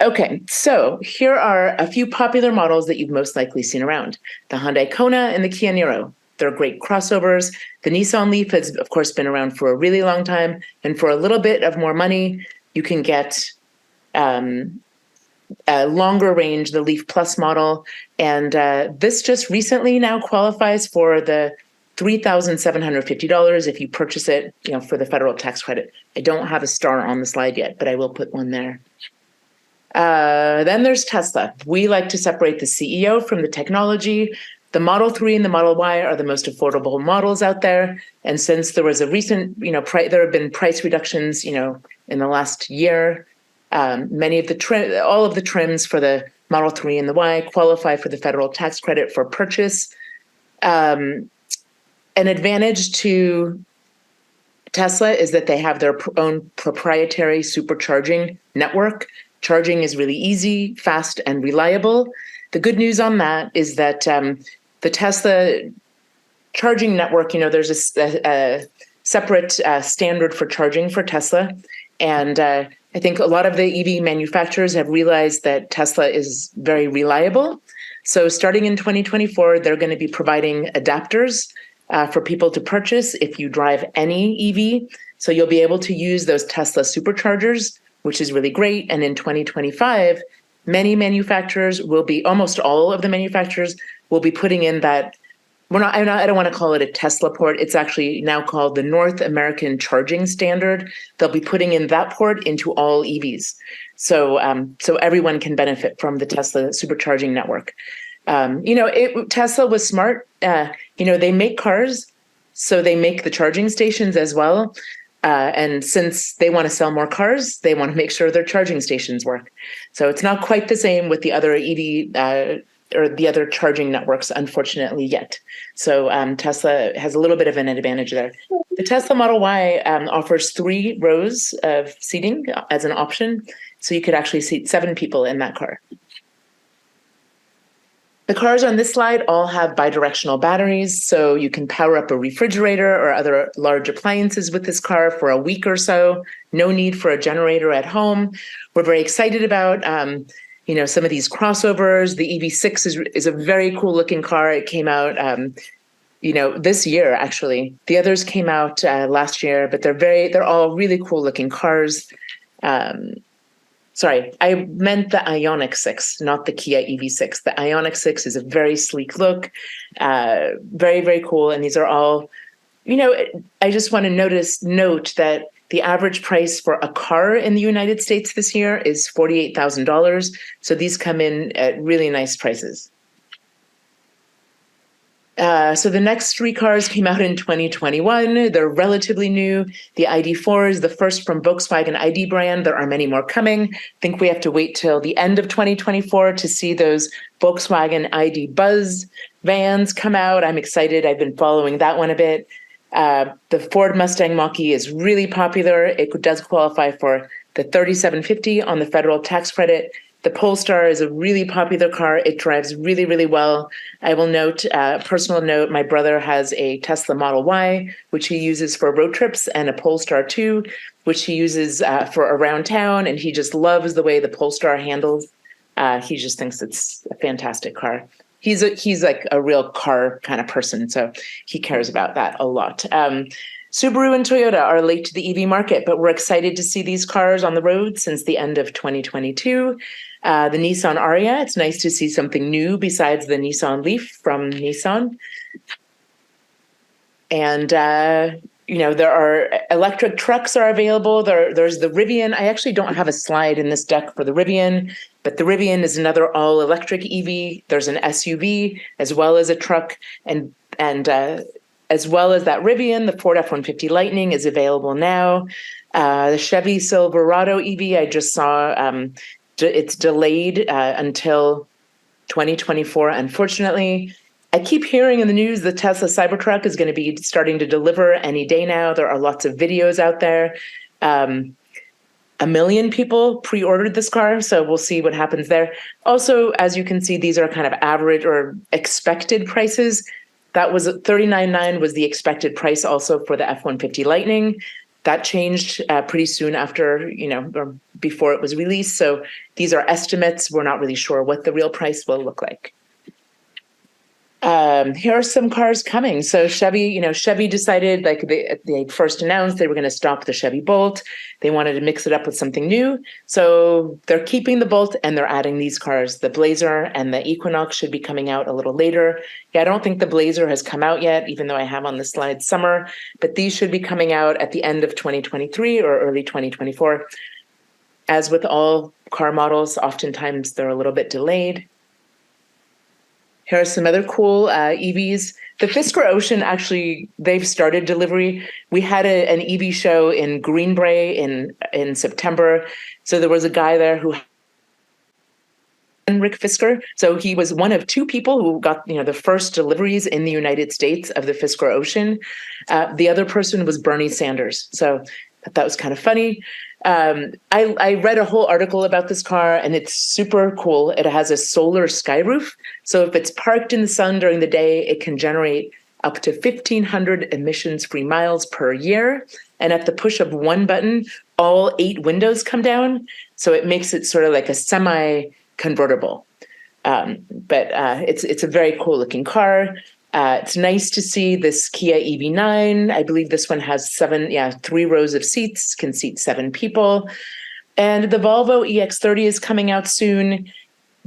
[SPEAKER 1] Okay, so here are a few popular models that you've most likely seen around. The Hyundai Kona and the Kia Niro. They're great crossovers. The Nissan Leaf has, of course, been around for a really long time. And for a little bit of more money, you can get a longer range, the Leaf Plus model. And this just recently now qualifies for the $3,750 if you purchase it, for the federal tax credit. I don't have a star on the slide yet, but I will put one there. Then there's Tesla. We like to separate the CEO from the technology. The Model 3 and the Model Y are the most affordable models out there. And since there was a recent, there have been price reductions, in the last year, all of the trims for the Model 3 and the Y qualify for the federal tax credit for purchase. An advantage to Tesla is that they have their own proprietary supercharging network. Charging is really easy, fast, and reliable. The good news on that is that the Tesla charging network, there's a separate standard for charging for Tesla. And I think a lot of the EV manufacturers have realized that Tesla is very reliable. So starting in 2024, they're going to be providing adapters for people to purchase if you drive any EV. So you'll be able to use those Tesla superchargers, which is really great. And in 2025, almost all of the manufacturers will be putting in that. I don't want to call it a Tesla port. It's actually now called the North American Charging Standard. They'll be putting in that port into all EVs. So everyone can benefit from the Tesla supercharging network. Tesla was smart. They make cars, so they make the charging stations as well. And since they want to sell more cars, they want to make sure their charging stations work. So it's not quite the same with the other EV or the other charging networks, unfortunately, yet. So Tesla has a little bit of an advantage there. The Tesla Model Y offers 3 rows of seating as an option. So you could actually seat 7 people in that car. The cars on this slide all have bidirectional batteries, so you can power up a refrigerator or other large appliances with this car for a week or so. No need for a generator at home. We're very excited about some of these crossovers. The EV6 is a very cool looking car. It came out this year, actually. The others came out last year, but they're all really cool looking cars. Sorry, I meant the Ioniq 6, not the Kia EV6. The Ioniq 6 is a very sleek look, very, very cool. And these are all, I just want to note that the average price for a car in the United States this year is $48,000. So these come in at really nice prices. So the next 3 cars came out in 2021. They're relatively new. The ID.4 is the first from Volkswagen ID brand. There are many more coming. I think we have to wait till the end of 2024 to see those Volkswagen ID Buzz vans come out. I'm excited. I've been following that one a bit. The Ford Mustang Mach-E is really popular. It does qualify for the $3,750 on the federal tax credit. The Polestar is a really popular car. It drives really, really well. I will note, personal note, my brother has a Tesla Model Y, which he uses for road trips, and a Polestar 2, which he uses for around town. And he just loves the way the Polestar handles. He just thinks it's a fantastic car. He's like a real car kind of person, so he cares about that a lot. Subaru and Toyota are late to the EV market, but we're excited to see these cars on the road since the end of 2022. The Nissan Ariya, it's nice to see something new besides the Nissan Leaf from Nissan. And, there are electric trucks are available. There's the Rivian. I actually don't have a slide in this deck for the Rivian, but the Rivian is another all-electric EV. There's an SUV as well as a truck, and as well as that Rivian, the Ford F-150 Lightning is available now. The Chevy Silverado EV, I just saw it's delayed until 2024, unfortunately. I keep hearing in the news the Tesla Cybertruck is going to be starting to deliver any day now. There are lots of videos out there. 1 million people pre-ordered this car, so we'll see what happens there. Also, as you can see, these are kind of average or expected prices. That was $39,900 was the expected price also for the F-150 Lightning. That changed pretty soon after, or before it was released. So these are estimates. We're not really sure what the real price will look like. Here are some cars coming. So Chevy decided, like they first announced they were going to stop the Chevy Bolt. They wanted to mix it up with something new. So they're keeping the Bolt and they're adding these cars. The Blazer and the Equinox should be coming out a little later. Yeah, I don't think the Blazer has come out yet, even though I have on the slide summer, but these should be coming out at the end of 2023 or early 2024. As with all car models, oftentimes they're a little bit delayed. Here are some other cool EVs. The Fisker Ocean, actually, they've started delivery. We had an EV show in Greenbrae in September. So there was a guy there who, Rick Fisker. So he was one of 2 people who got the first deliveries in the United States of the Fisker Ocean. The other person was Bernie Sanders. So that was kind of funny. I read a whole article about this car and it's super cool. It has a solar sky roof. So if it's parked in the sun during the day, it can generate up to 1,500 emissions-free miles per year. And at the push of one button, all 8 windows come down. So it makes it sort of like a semi-convertible. But it's a very cool looking car. It's nice to see this Kia EV9. I believe this one has 3 rows of seats, can seat 7 people. And the Volvo EX30 is coming out soon.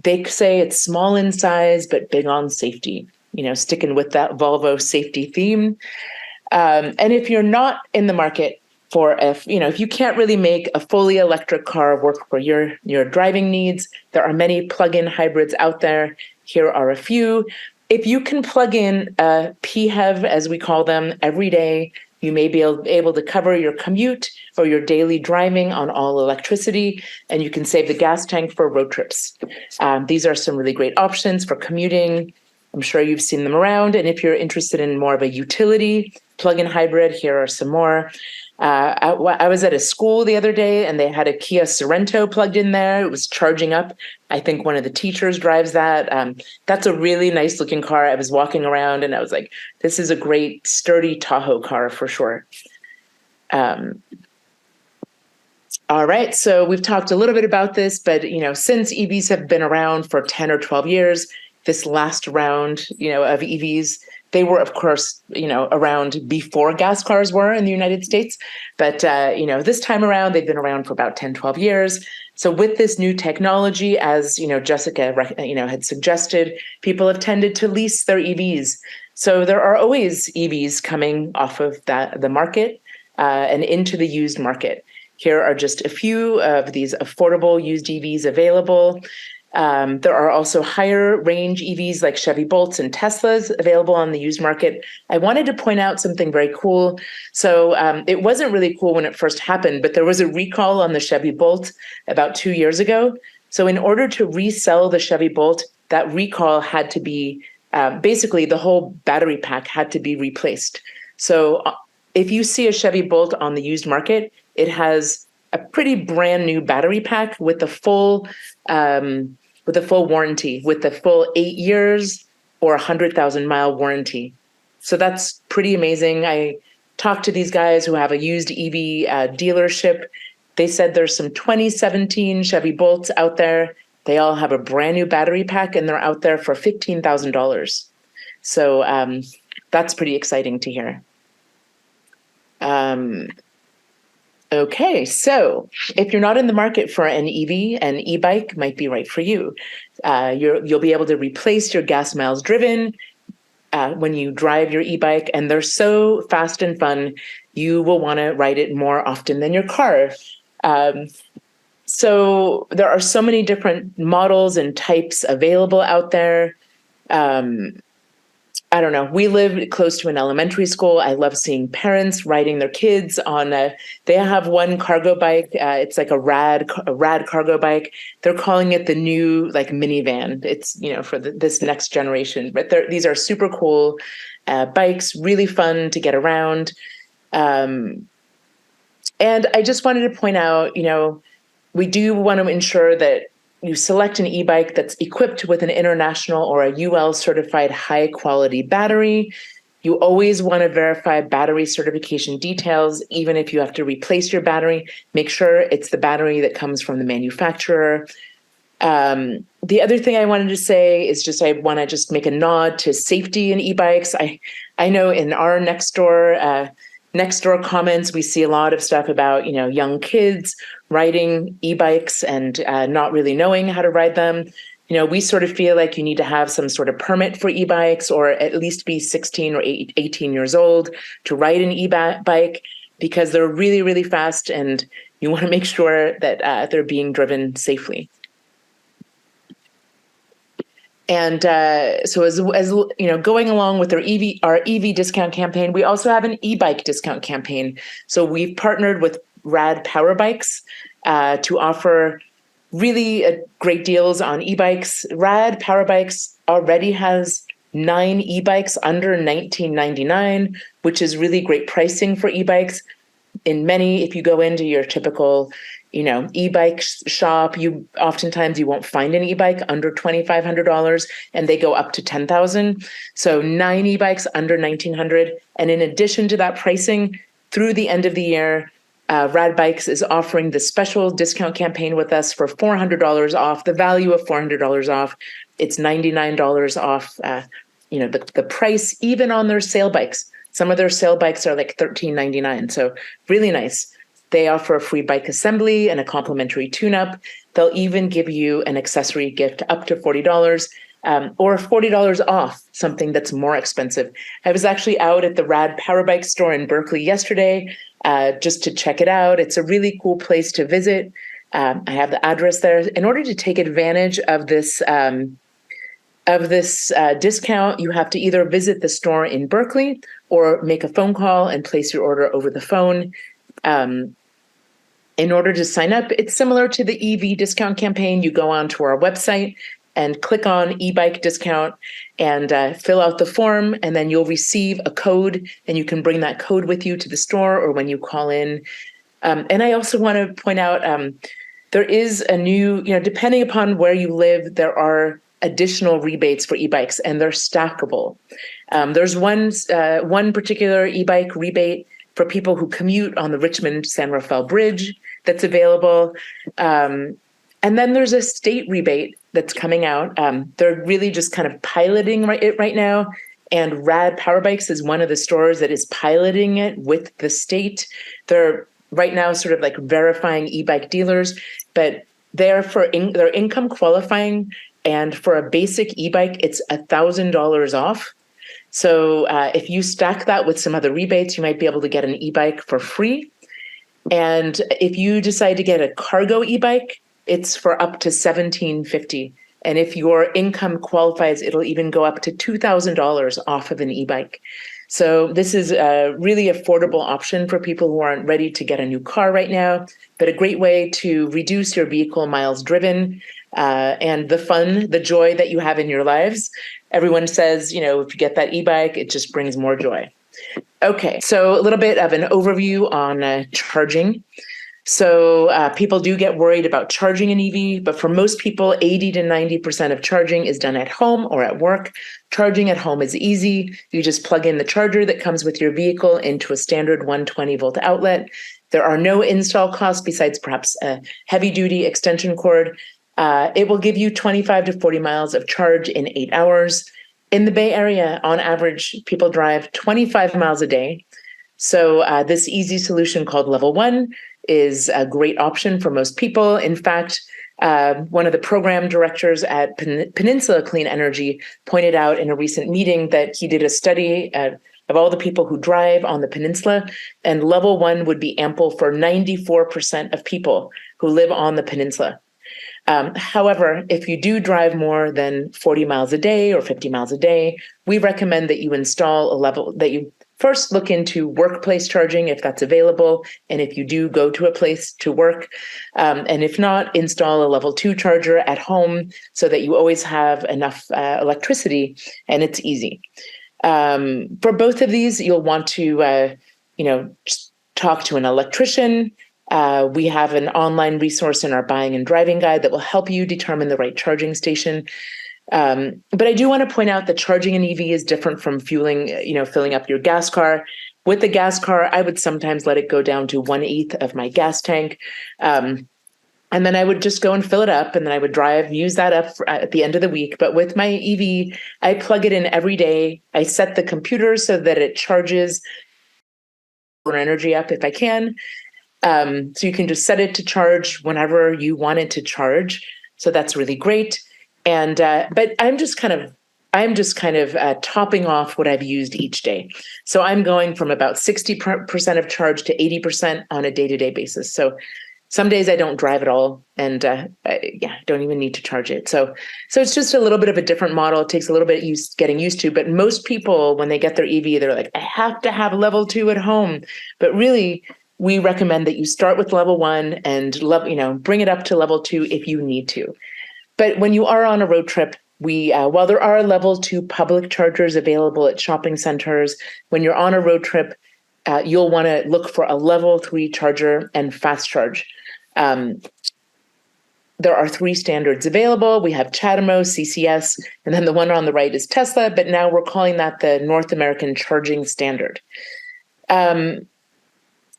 [SPEAKER 1] They say it's small in size, but big on safety, sticking with that Volvo safety theme. And if you're not in the market for, if you can't really make a fully electric car work for your driving needs, there are many plug-in hybrids out there. Here are a few. If you can plug in a PHEV, as we call them, every day You may be able to cover your commute or your daily driving on all electricity, and you can save the gas tank for road trips. These are some really great options for commuting. I'm sure you've seen them around. And if you're interested in more of a utility plug-in hybrid, here are some more. I was at a school the other day and they had a Kia Sorento plugged in there. It was charging up. I think one of the teachers drives that. That's a really nice looking car. I was walking around and I was like, this is a great sturdy Tahoe car for sure. All right, so we've talked a little bit about this, but since EVs have been around for 10 or 12 years, this last round, of EVs, they were, of course, around before gas cars were in the United States. But, this time around, they've been around for about 10, 12 years. So with this new technology, as, Jessica, had suggested, people have tended to lease their EVs. So there are always EVs coming off of the market and into the used market. Here are just a few of these affordable used EVs available. There are also higher range EVs like Chevy Bolts and Teslas available on the used market. I wanted to point out something very cool. So it wasn't really cool when it first happened, but there was a recall on the Chevy Bolt about 2 years ago. So in order to resell the Chevy Bolt, that recall had to be basically the whole battery pack had to be replaced. So if you see a Chevy Bolt on the used market, it has a pretty brand new battery pack with the full warranty, with the full 8 years or 100,000-mile warranty. So that's pretty amazing. I talked to these guys who have a used EV dealership. They said there's some 2017 Chevy Bolts out there. They all have a brand new battery pack and they're out there for $15,000. So that's pretty exciting to hear. Okay, so if you're not in the market for an EV, an e-bike might be right for you. You'll be able to replace your gas miles driven when you drive your e-bike, and they're so fast and fun, you will want to ride it more often than your car. So there are so many different models and types available out there. I don't know. We live close to an elementary school. I love seeing parents riding their kids on they have one cargo bike. It's like a rad cargo bike. They're calling it the new minivan. It's, for this next generation, but these are super cool bikes, really fun to get around. And I just wanted to point out, we do want to ensure that you select an e-bike that's equipped with an international or a UL certified high quality battery. You always want to verify battery certification details, even if you have to replace your battery. Make sure it's the battery that comes from the manufacturer. The other thing I wanted to say is I want to just make a nod to safety in e-bikes. I know in our next door comments, we see a lot of stuff about, young kids riding e-bikes and not really knowing how to ride them. We sort of feel like you need to have some sort of permit for e-bikes or at least be 16 or 18 years old to ride an e-bike because they're really, really fast and you want to make sure that they're being driven safely. And so as going along with our EV discount campaign, we also have an e-bike discount campaign. So we've partnered with Rad Power Bikes to offer really great deals on e-bikes. Rad Power Bikes already has 9 e-bikes under $19.99, which is really great pricing for e-bikes. If you go into your typical e-bike shop, oftentimes you won't find an e-bike under $2,500 and they go up to $10,000. So 9 e-bikes under $1,900. And in addition to that pricing, through the end of the year, Rad Bikes is offering the special discount campaign with us for $400 off, the value of $400 off. It's $99 off, the price, even on their sale bikes. Some of their sale bikes are like $13.99. So really nice. They offer a free bike assembly and a complimentary tune-up. They'll even give you an accessory gift up to $40 or $40 off something that's more expensive. I was actually out at the Rad Power Bike store in Berkeley yesterday just to check it out. It's a really cool place to visit. I have the address there. In order to take advantage of this of this discount, you have to either visit the store in Berkeley or make a phone call and place your order over the phone. In order to sign up, it's similar to the EV discount campaign. You go onto our website and click on e-bike discount and fill out the form, and then you'll receive a code, and you can bring that code with you to the store or when you call in. And I also want to point out there is a new, depending upon where you live, there are additional rebates for e-bikes, and they're stackable. There's one particular e-bike rebate for people who commute on the Richmond-San Rafael Bridge that's available. And then there's a state rebate that's coming out. They're really just kind of piloting it right now. And Rad Power Bikes is one of the stores that is piloting it with the state. They're right now sort of like verifying e-bike dealers, but they're they're income qualifying. And for a basic e-bike, it's $1,000 off. So if you stack that with some other rebates, you might be able to get an e-bike for free. And if you decide to get a cargo e-bike, it's for up to $1,750. And if your income qualifies, it'll even go up to $2,000 off of an e-bike. So this is a really affordable option for people who aren't ready to get a new car right now, but a great way to reduce your vehicle miles driven and the fun, the joy that you have in your lives. Everyone says, if you get that e-bike, it just brings more joy. Okay, so a little bit of an overview on charging. So people do get worried about charging an EV, but for most people, 80 to 90% of charging is done at home or at work. Charging at home is easy. You just plug in the charger that comes with your vehicle into a standard 120 volt outlet. There are no install costs besides perhaps a heavy duty extension cord. It will give you 25 to 40 miles of charge in 8 hours. In the Bay Area, on average, people drive 25 miles a day. So this easy solution called Level 1 is a great option for most people. In fact, one of the program directors at Peninsula Clean Energy pointed out in a recent meeting that he did a study of all the people who drive on the peninsula, and Level 1 would be ample for 94% of people who live on the peninsula. However, if you do drive more than 40 miles a day or 50 miles a day, we recommend that you install that you first look into workplace charging if that's available. And if you do go to a place to work, and if not, install a Level 2 charger at home so that you always have enough electricity, and it's easy. For both of these, you'll want to, just talk to an electrician. We have an online resource in our buying and driving guide that will help you determine the right charging station. But I do want to point out that charging an EV is different from filling up your gas car. With the gas car, I would sometimes let it go down to 1/8 of my gas tank. And then I would just go and fill it up, and then I would use that up at the end of the week. But with my EV, I plug it in every day. I set the computer so that it charges energy up if I can. So you can just set it to charge whenever you want it to charge. So that's really great. And but I'm just kind of topping off what I've used each day. So I'm going from about 60% of charge to 80% on a day-to-day basis. So some days I don't drive at all, and don't even need to charge it. So it's just a little bit of a different model. It takes a little bit getting used to, but most people, when they get their EV, they're like, I have to have Level 2 at home. But really, we recommend that you start with Level 1 and bring it up to Level 2 if you need to. But when you are on a road trip, while there are Level 2 public chargers available at shopping centers, when you're on a road trip, you'll want to look for a Level 3 charger and fast charge. There are 3 standards available. We have CHAdeMO, CCS, and then the one on the right is Tesla, but now we're calling that the North American Charging Standard. The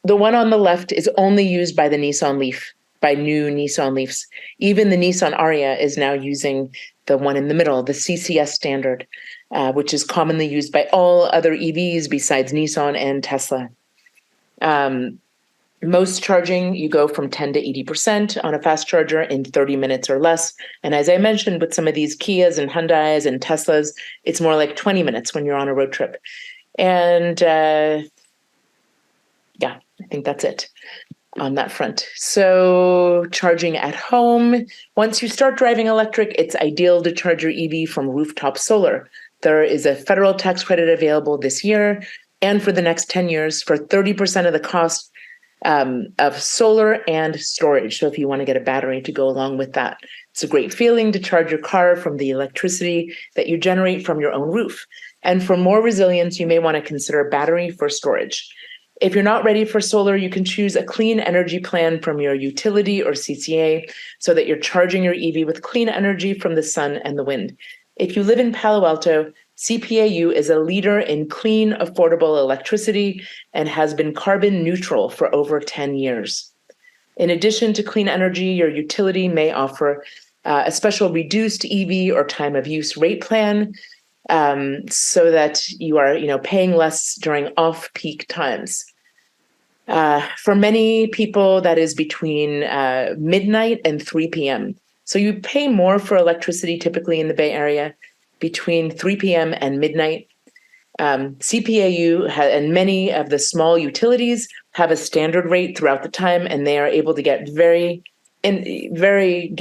[SPEAKER 1] one on the left is only used by the Nissan Leaf, by new Nissan Leafs. Even the Nissan Ariya is now using the one in the middle, the CCS standard, which is commonly used by all other EVs besides Nissan and Tesla. Most charging, you go from 10 to 80% on a fast charger in 30 minutes or less. And as I mentioned, with some of these Kias and Hyundais and Teslas, it's more like 20 minutes when you're on a road trip. And I think that's it. on that front. So charging at home, once you start driving electric, it's ideal to charge your EV from rooftop solar. There is a federal tax credit available this year and for the next 10 years for 30% of the cost of solar and storage. So if you want to get a battery to go along with that, it's a great feeling to charge your car from the electricity that you generate from your own roof. And for more resilience, you may want to consider battery for storage. If you're not ready for solar, you can choose a clean energy plan from your utility or CCA so that you're charging your EV with clean energy from the sun and the wind. If you live in Palo Alto, CPAU is a leader in clean, affordable electricity and has been carbon neutral for over 10 years. In addition to clean energy, your utility may offer a special reduced EV or time of use rate plan so that you are, paying less during off-peak times. For many people, that is between midnight and 3 p.m. So you pay more for electricity typically in the Bay Area between 3 p.m. and midnight. CPAU and many of the small utilities have a standard rate throughout the time, and they are able to get give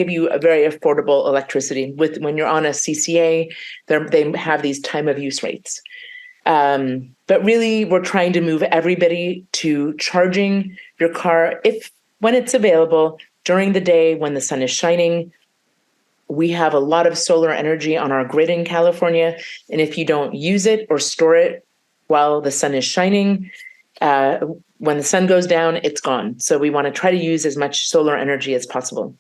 [SPEAKER 1] you a very affordable electricity. When you're on a CCA, they have these time of use rates. But really, we're trying to move everybody to charging your car when it's available during the day when the sun is shining. We have a lot of solar energy on our grid in California, and if you don't use it or store it while the sun is shining, when the sun goes down, it's gone. So we want to try to use as much solar energy as possible.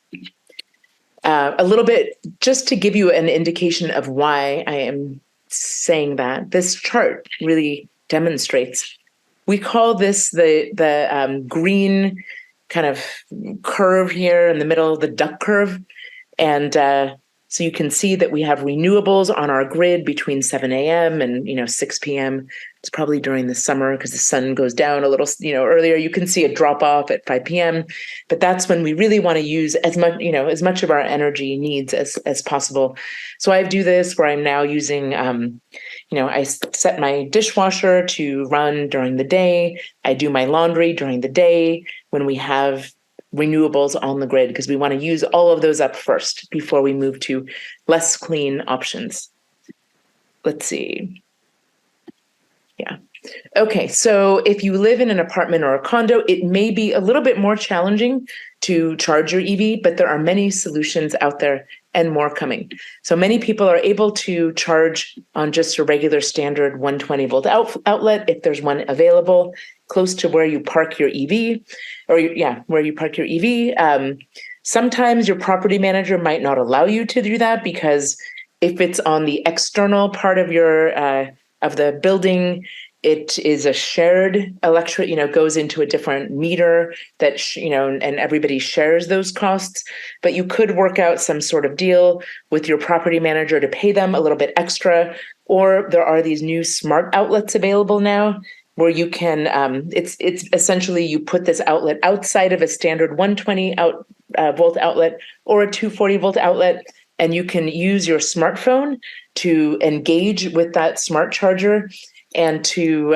[SPEAKER 1] A little bit, just to give you an indication of why I am saying that, this chart really demonstrates. We call this the green kind of curve here in the middle, the duck curve. And so you can see that we have renewables on our grid between 7 a.m. and 6 p.m. It's probably during the summer because the sun goes down a little earlier. You can see a drop off at 5 p.m. But that's when we really want to use as much of our energy needs as possible. So I do this where I'm now using I set my dishwasher to run during the day. I do my laundry during the day when we have renewables on the grid, because we want to use all of those up first before we move to less clean options. Let's see. Yeah. Okay, so if you live in an apartment or a condo, it may be a little bit more challenging to charge your EV, but there are many solutions out there and more coming. So many people are able to charge on just a regular standard 120 volt outlet if there's one available close to where you park your EV, where you park your EV. Sometimes your property manager might not allow you to do that because if it's on the external part of your of the building, it is a shared goes into a different meter that, and everybody shares those costs. But you could work out some sort of deal with your property manager to pay them a little bit extra. Or there are these new smart outlets available now where you can, it's essentially you put this outlet outside of a standard 120 volt outlet or a 240 volt outlet, and you can use your smartphone to engage with that smart charger and to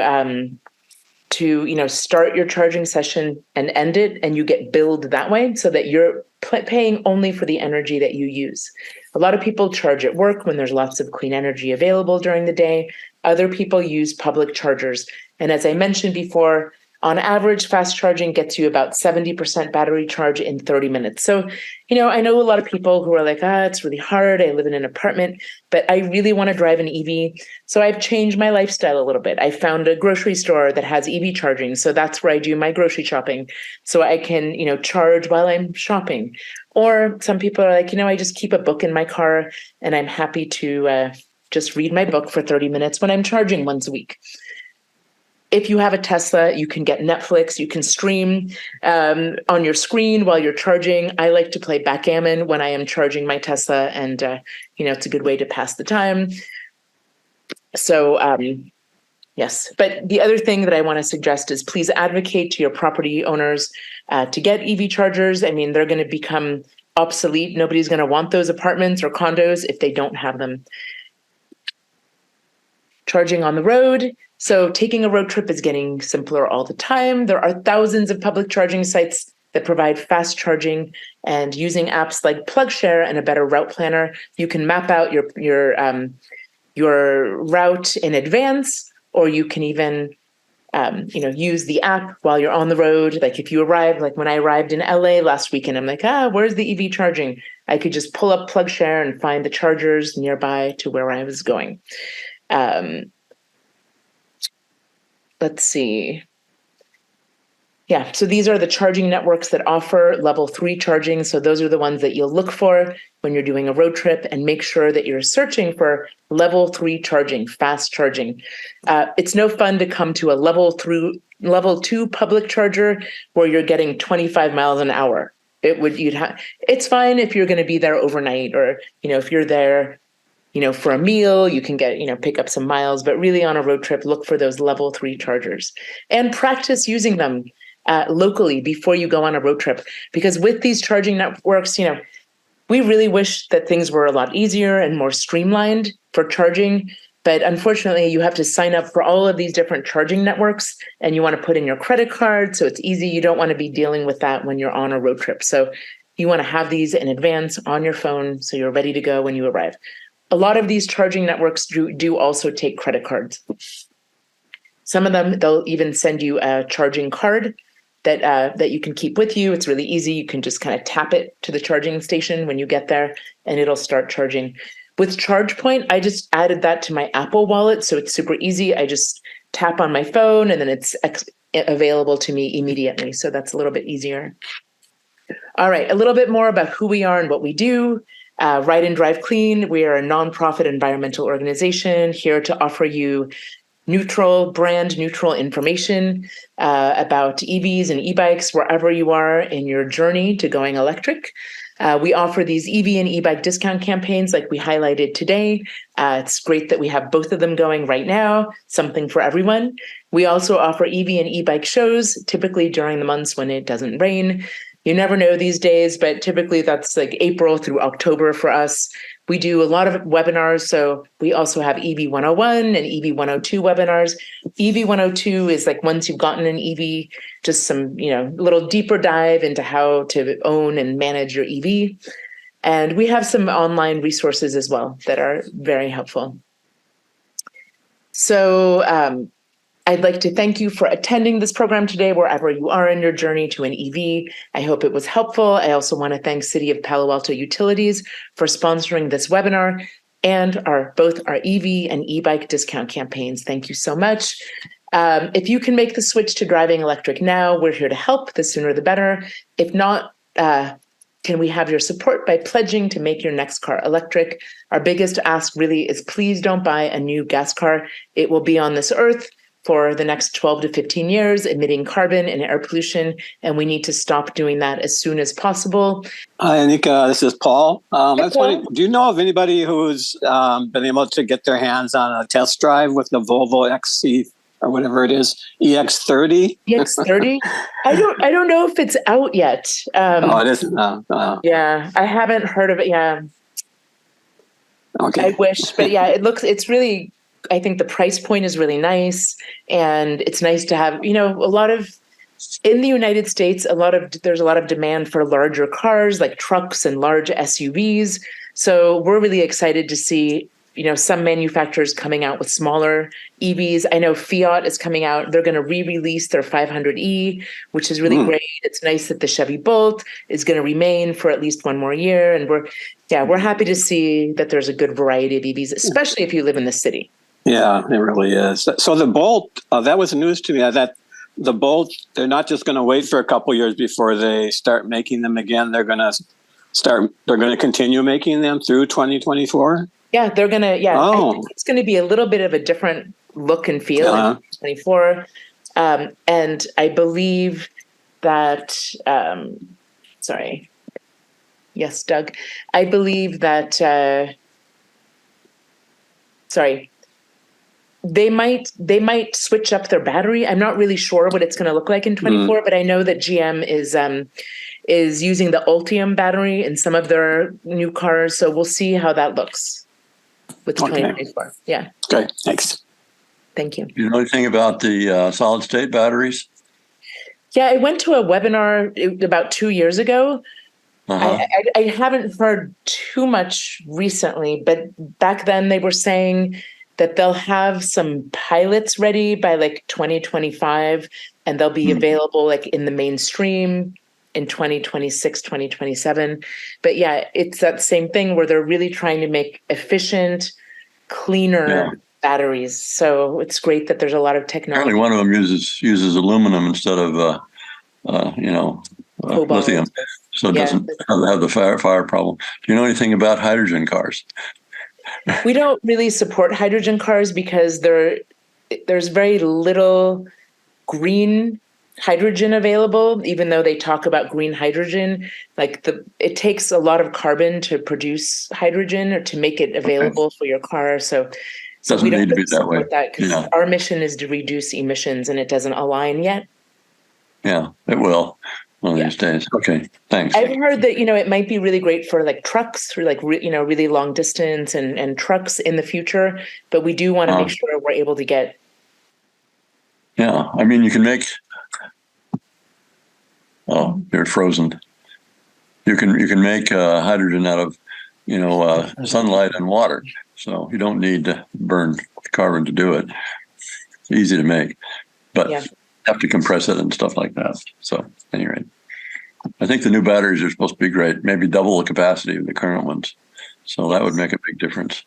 [SPEAKER 1] start your charging session and end it, and you get billed that way so that you're paying only for the energy that you use. A lot of people charge at work when there's lots of clean energy available during the day. Other people use public chargers. And as I mentioned before, on average, fast charging gets you about 70% battery charge in 30 minutes. So, I know a lot of people who are like, it's really hard. I live in an apartment, but I really want to drive an EV. So I've changed my lifestyle a little bit. I found a grocery store that has EV charging. So that's where I do my grocery shopping. So I can, charge while I'm shopping. Or some people are like, I just keep a book in my car and I'm happy to just read my book for 30 minutes when I'm charging once a week. If you have a Tesla, you can get Netflix, you can stream on your screen while you're charging. I like to play backgammon when I am charging my Tesla, and it's a good way to pass the time. So yes, but the other thing that I want to suggest is please advocate to your property owners to get EV chargers. I mean, they're going to become obsolete. Nobody's going to want those apartments or condos if they don't have them. Charging on the road. So taking a road trip is getting simpler all the time. There are thousands of public charging sites that provide fast charging, and using apps like PlugShare and a better route planner, you can map out your route in advance, or you can even use the app while you're on the road. Like if you arrive, like when I arrived in LA last weekend, I'm like, where's the EV charging? I could just pull up PlugShare and find the chargers nearby to where I was going. Let's see. Yeah, so these are the charging networks that offer level 3 charging. So those are the ones that you'll look for when you're doing a road trip, and make sure that you're searching for level 3 charging, fast charging. It's no fun to come to a level 2 public charger where you're getting 25 miles an hour. It's fine if you're going to be there overnight, or if you're there for a meal, you can get, pick up some miles, but really on a road trip, look for those level 3 chargers and practice using them locally before you go on a road trip. Because with these charging networks, we really wish that things were a lot easier and more streamlined for charging. But unfortunately, you have to sign up for all of these different charging networks, and you want to put in your credit card. So it's easy. You don't want to be dealing with that when you're on a road trip. So you want to have these in advance on your phone so you're ready to go when you arrive. A lot of these charging networks do also take credit cards. Some of them, they'll even send you a charging card that you can keep with you. It's really easy. You can just kind of tap it to the charging station when you get there, and it'll start charging. With ChargePoint, I just added that to my Apple Wallet, so it's super easy. I just tap on my phone, and then it's available to me immediately. So that's a little bit easier. All right, a little bit more about who we are and what we do. Ride and Drive Clean, we are a nonprofit environmental organization here to offer you brand neutral information about EVs and e-bikes wherever you are in your journey to going electric. We offer these EV and e-bike discount campaigns like we highlighted today. It's great that we have both of them going right now, something for everyone. We also offer EV and e-bike shows, typically during the months when it doesn't rain. You never know these days, but typically that's like April through October for us. We do a lot of webinars. So we also have EV 101 and EV 102 webinars. EV 102 is like once you've gotten an EV, just some, little deeper dive into how to own and manage your EV. And we have some online resources as well that are very helpful. So I'd like to thank you for attending this program today, wherever you are in your journey to an EV. I hope it was helpful. I also want to thank City of Palo Alto Utilities for sponsoring this webinar and both our EV and e-bike discount campaigns. Thank you so much. If you can make the switch to driving electric now, we're here to help. The sooner the better. If not, can we have your support by pledging to make your next car electric? Our biggest ask really is please don't buy a new gas car. It will be on this earth for the next 12 to 15 years, emitting carbon and air pollution, and we need to stop doing that as soon as possible.
[SPEAKER 3] Hi, Anika. This is Paul. Do you know of anybody who's been able to get their hands on a test drive with the Volvo XC or whatever it is, EX30?
[SPEAKER 1] EX30? I don't know if it's out yet.
[SPEAKER 3] It isn't.
[SPEAKER 1] Yeah, I haven't heard of it. Yeah.
[SPEAKER 3] Okay.
[SPEAKER 1] I wish, but yeah, it's really. I think the price point is really nice, and it's nice to have, in the United States, there's a lot of demand for larger cars like trucks and large SUVs. So we're really excited to see, some manufacturers coming out with smaller EVs. I know Fiat is coming out. They're going to re-release their 500e, which is really great. It's nice that the Chevy Bolt is going to remain for at least one more year. And we're happy to see that there's a good variety of EVs, especially if you live in the city.
[SPEAKER 3] Yeah, it really is. So the Bolt, that was news to me, that the Bolt, they're not just going to wait for a couple years before they start making them again. They're going to continue making them through 2024?
[SPEAKER 1] Yeah, they're going to,
[SPEAKER 3] Oh.
[SPEAKER 1] I think it's going to be a little bit of a different look and feel in 2024. And I believe that, sorry. Yes, Doug. I believe that, they might switch up their battery. I'm not really sure what it's going to look like in 2024, but I know that GM is using the Ultium battery in some of their new cars. So we'll see how that looks with 2024. Yeah.
[SPEAKER 3] Okay, thanks.
[SPEAKER 1] Thank you.
[SPEAKER 4] Do you know anything about the solid state batteries?
[SPEAKER 1] Yeah, I went to a webinar about 2 years ago.
[SPEAKER 4] Uh-huh.
[SPEAKER 1] I haven't heard too much recently, but back then they were saying that they'll have some pilots ready by like 2025, and they'll be available like in the mainstream in 2026, 2027. But yeah, it's that same thing where they're really trying to make efficient, cleaner batteries. So it's great that there's a lot of technology.
[SPEAKER 4] Apparently one of them uses aluminum instead of
[SPEAKER 1] Cobalt.
[SPEAKER 4] lithium, so it
[SPEAKER 1] Yeah.
[SPEAKER 4] doesn't have the fire problem. Do you know anything about hydrogen cars?
[SPEAKER 1] We don't really support hydrogen cars because there's very little green hydrogen available, even though they talk about green hydrogen. Like it takes a lot of carbon to produce hydrogen or to make it available for your car. So
[SPEAKER 4] Doesn't
[SPEAKER 1] we don't
[SPEAKER 4] need to be
[SPEAKER 1] really
[SPEAKER 4] that way.
[SPEAKER 1] support that because our mission is to reduce emissions and it doesn't align yet.
[SPEAKER 4] Yeah, it will one of these days. Okay, thanks.
[SPEAKER 1] I've heard that, it might be really great for like trucks or like, really long distance and trucks in the future, but we do want to make sure we're able to get.
[SPEAKER 4] Yeah, I mean, you can make, oh, you're frozen. You can make hydrogen out of, sunlight and water. So you don't need to burn carbon to do it. It's easy to make, but you have to compress it and stuff like that. So anyway, I think the new batteries are supposed to be great, maybe double the capacity of the current ones. So that would make a big difference.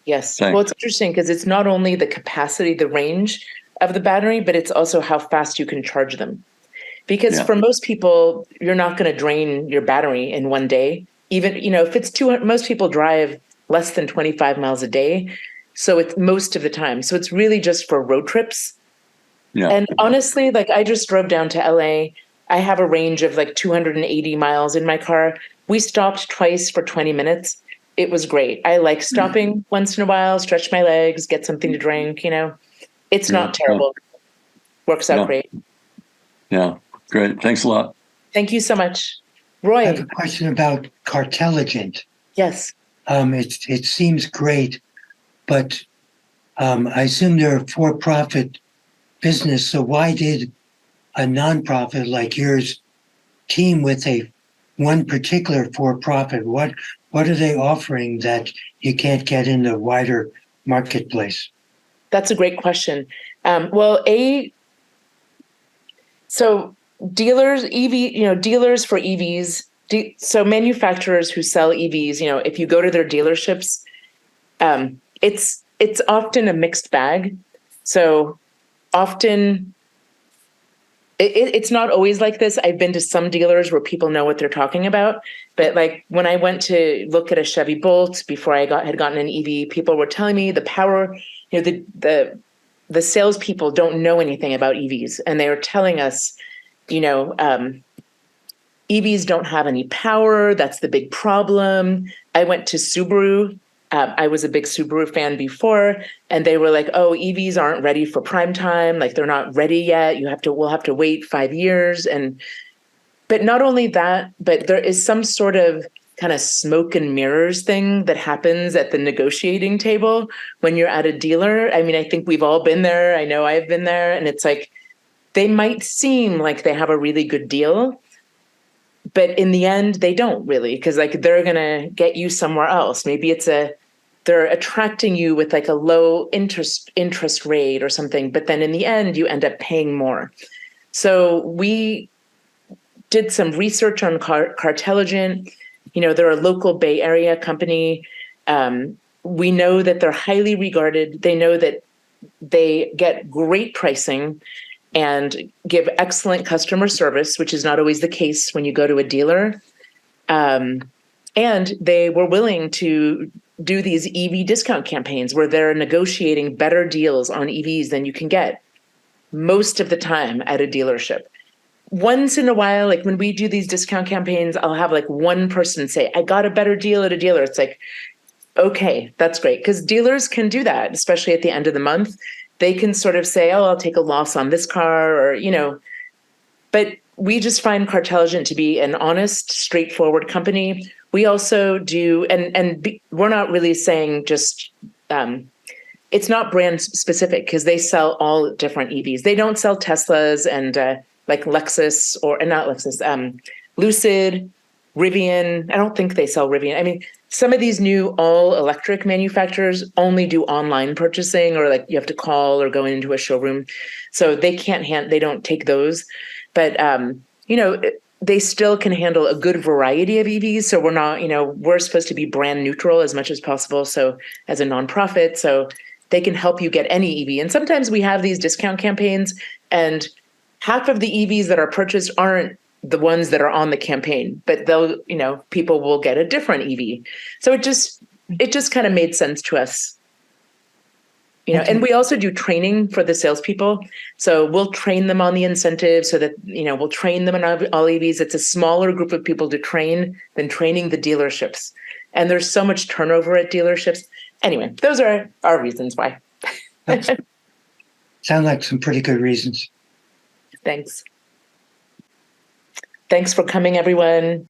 [SPEAKER 1] Yes.
[SPEAKER 4] Thanks.
[SPEAKER 1] Well, it's interesting because it's not only the capacity, the range of the battery, but it's also how fast you can charge them. Because for most people, you're not going to drain your battery in one day. Even, if it's 200, most people drive less than 25 miles a day. So it's most of the time. So it's really just for road trips. Yeah. And honestly, like I just drove down to LA. I have a range of like 280 miles in my car. We stopped twice for 20 minutes. It was great. I like stopping once in a while, stretch my legs, get something to drink, It's not terrible. Works out great.
[SPEAKER 4] Yeah, great. Thanks a lot.
[SPEAKER 1] Thank you so much. Roy.
[SPEAKER 5] I have a question about Cartelligent.
[SPEAKER 1] Yes.
[SPEAKER 5] It seems great, but I assume they're a for-profit business. So why did a nonprofit like yours team with one particular for-profit? What are they offering that you can't get in the wider marketplace?
[SPEAKER 1] That's a great question. So dealers, dealers for EVs. So manufacturers who sell EVs, if you go to their dealerships, it's often a mixed bag. So often it's not always like this. I've been to some dealers where people know what they're talking about, but like when I went to look at a Chevy Bolt before I had gotten an EV, people were telling me the power, the salespeople don't know anything about EVs, and they were telling us, EVs don't have any power. That's the big problem. I went to Subaru. I was a big Subaru fan before, and they were like, "Oh, EVs aren't ready for prime time. Like they're not ready yet. We'll have to wait 5 years." But not only that, but there is some sort of kind of smoke and mirrors thing that happens at the negotiating table when you're at a dealer. I mean, I think we've all been there. I know I've been there, and it's like they might seem like they have a really good deal, but in the end, they don't really, because like they're gonna get you somewhere else. Maybe they're attracting you with like a low interest rate or something, but then in the end, you end up paying more. So we did some research on Cartelligent. They're a local Bay Area company. We know that they're highly regarded. They know that they get great pricing and give excellent customer service, which is not always the case when you go to a dealer. And they were willing to do these EV discount campaigns where they're negotiating better deals on EVs than you can get most of the time at a dealership. Once in a while, like when we do these discount campaigns, I'll have like one person say, "I got a better deal at a dealer." It's like, okay, that's great. Because dealers can do that, especially at the end of the month. They can sort of say, "Oh, I'll take a loss on this car," or, but we just find Cartelligent to be an honest, straightforward company. We also do, we're not really saying just it's not brand specific because they sell all different EVs. They don't sell Teslas and like Lexus or not Lexus, Lucid, Rivian. I don't think they sell Rivian. I mean, some of these new all electric manufacturers only do online purchasing, or like you have to call or go into a showroom. So they they don't take those. But, they still can handle a good variety of EVs. So we're not, we're supposed to be brand neutral as much as possible. So as a nonprofit, so they can help you get any EV. And sometimes we have these discount campaigns, and half of the EVs that are purchased aren't the ones that are on the campaign, but they'll, people will get a different EV. So it just kind of made sense to us. And we also do training for the salespeople. So we'll train them on the incentives so that, we'll train them on all EVs. It's a smaller group of people to train than training the dealerships. And there's so much turnover at dealerships. Anyway, those are our reasons why.
[SPEAKER 5] Sound like some pretty good reasons.
[SPEAKER 1] Thanks. Thanks for coming, everyone.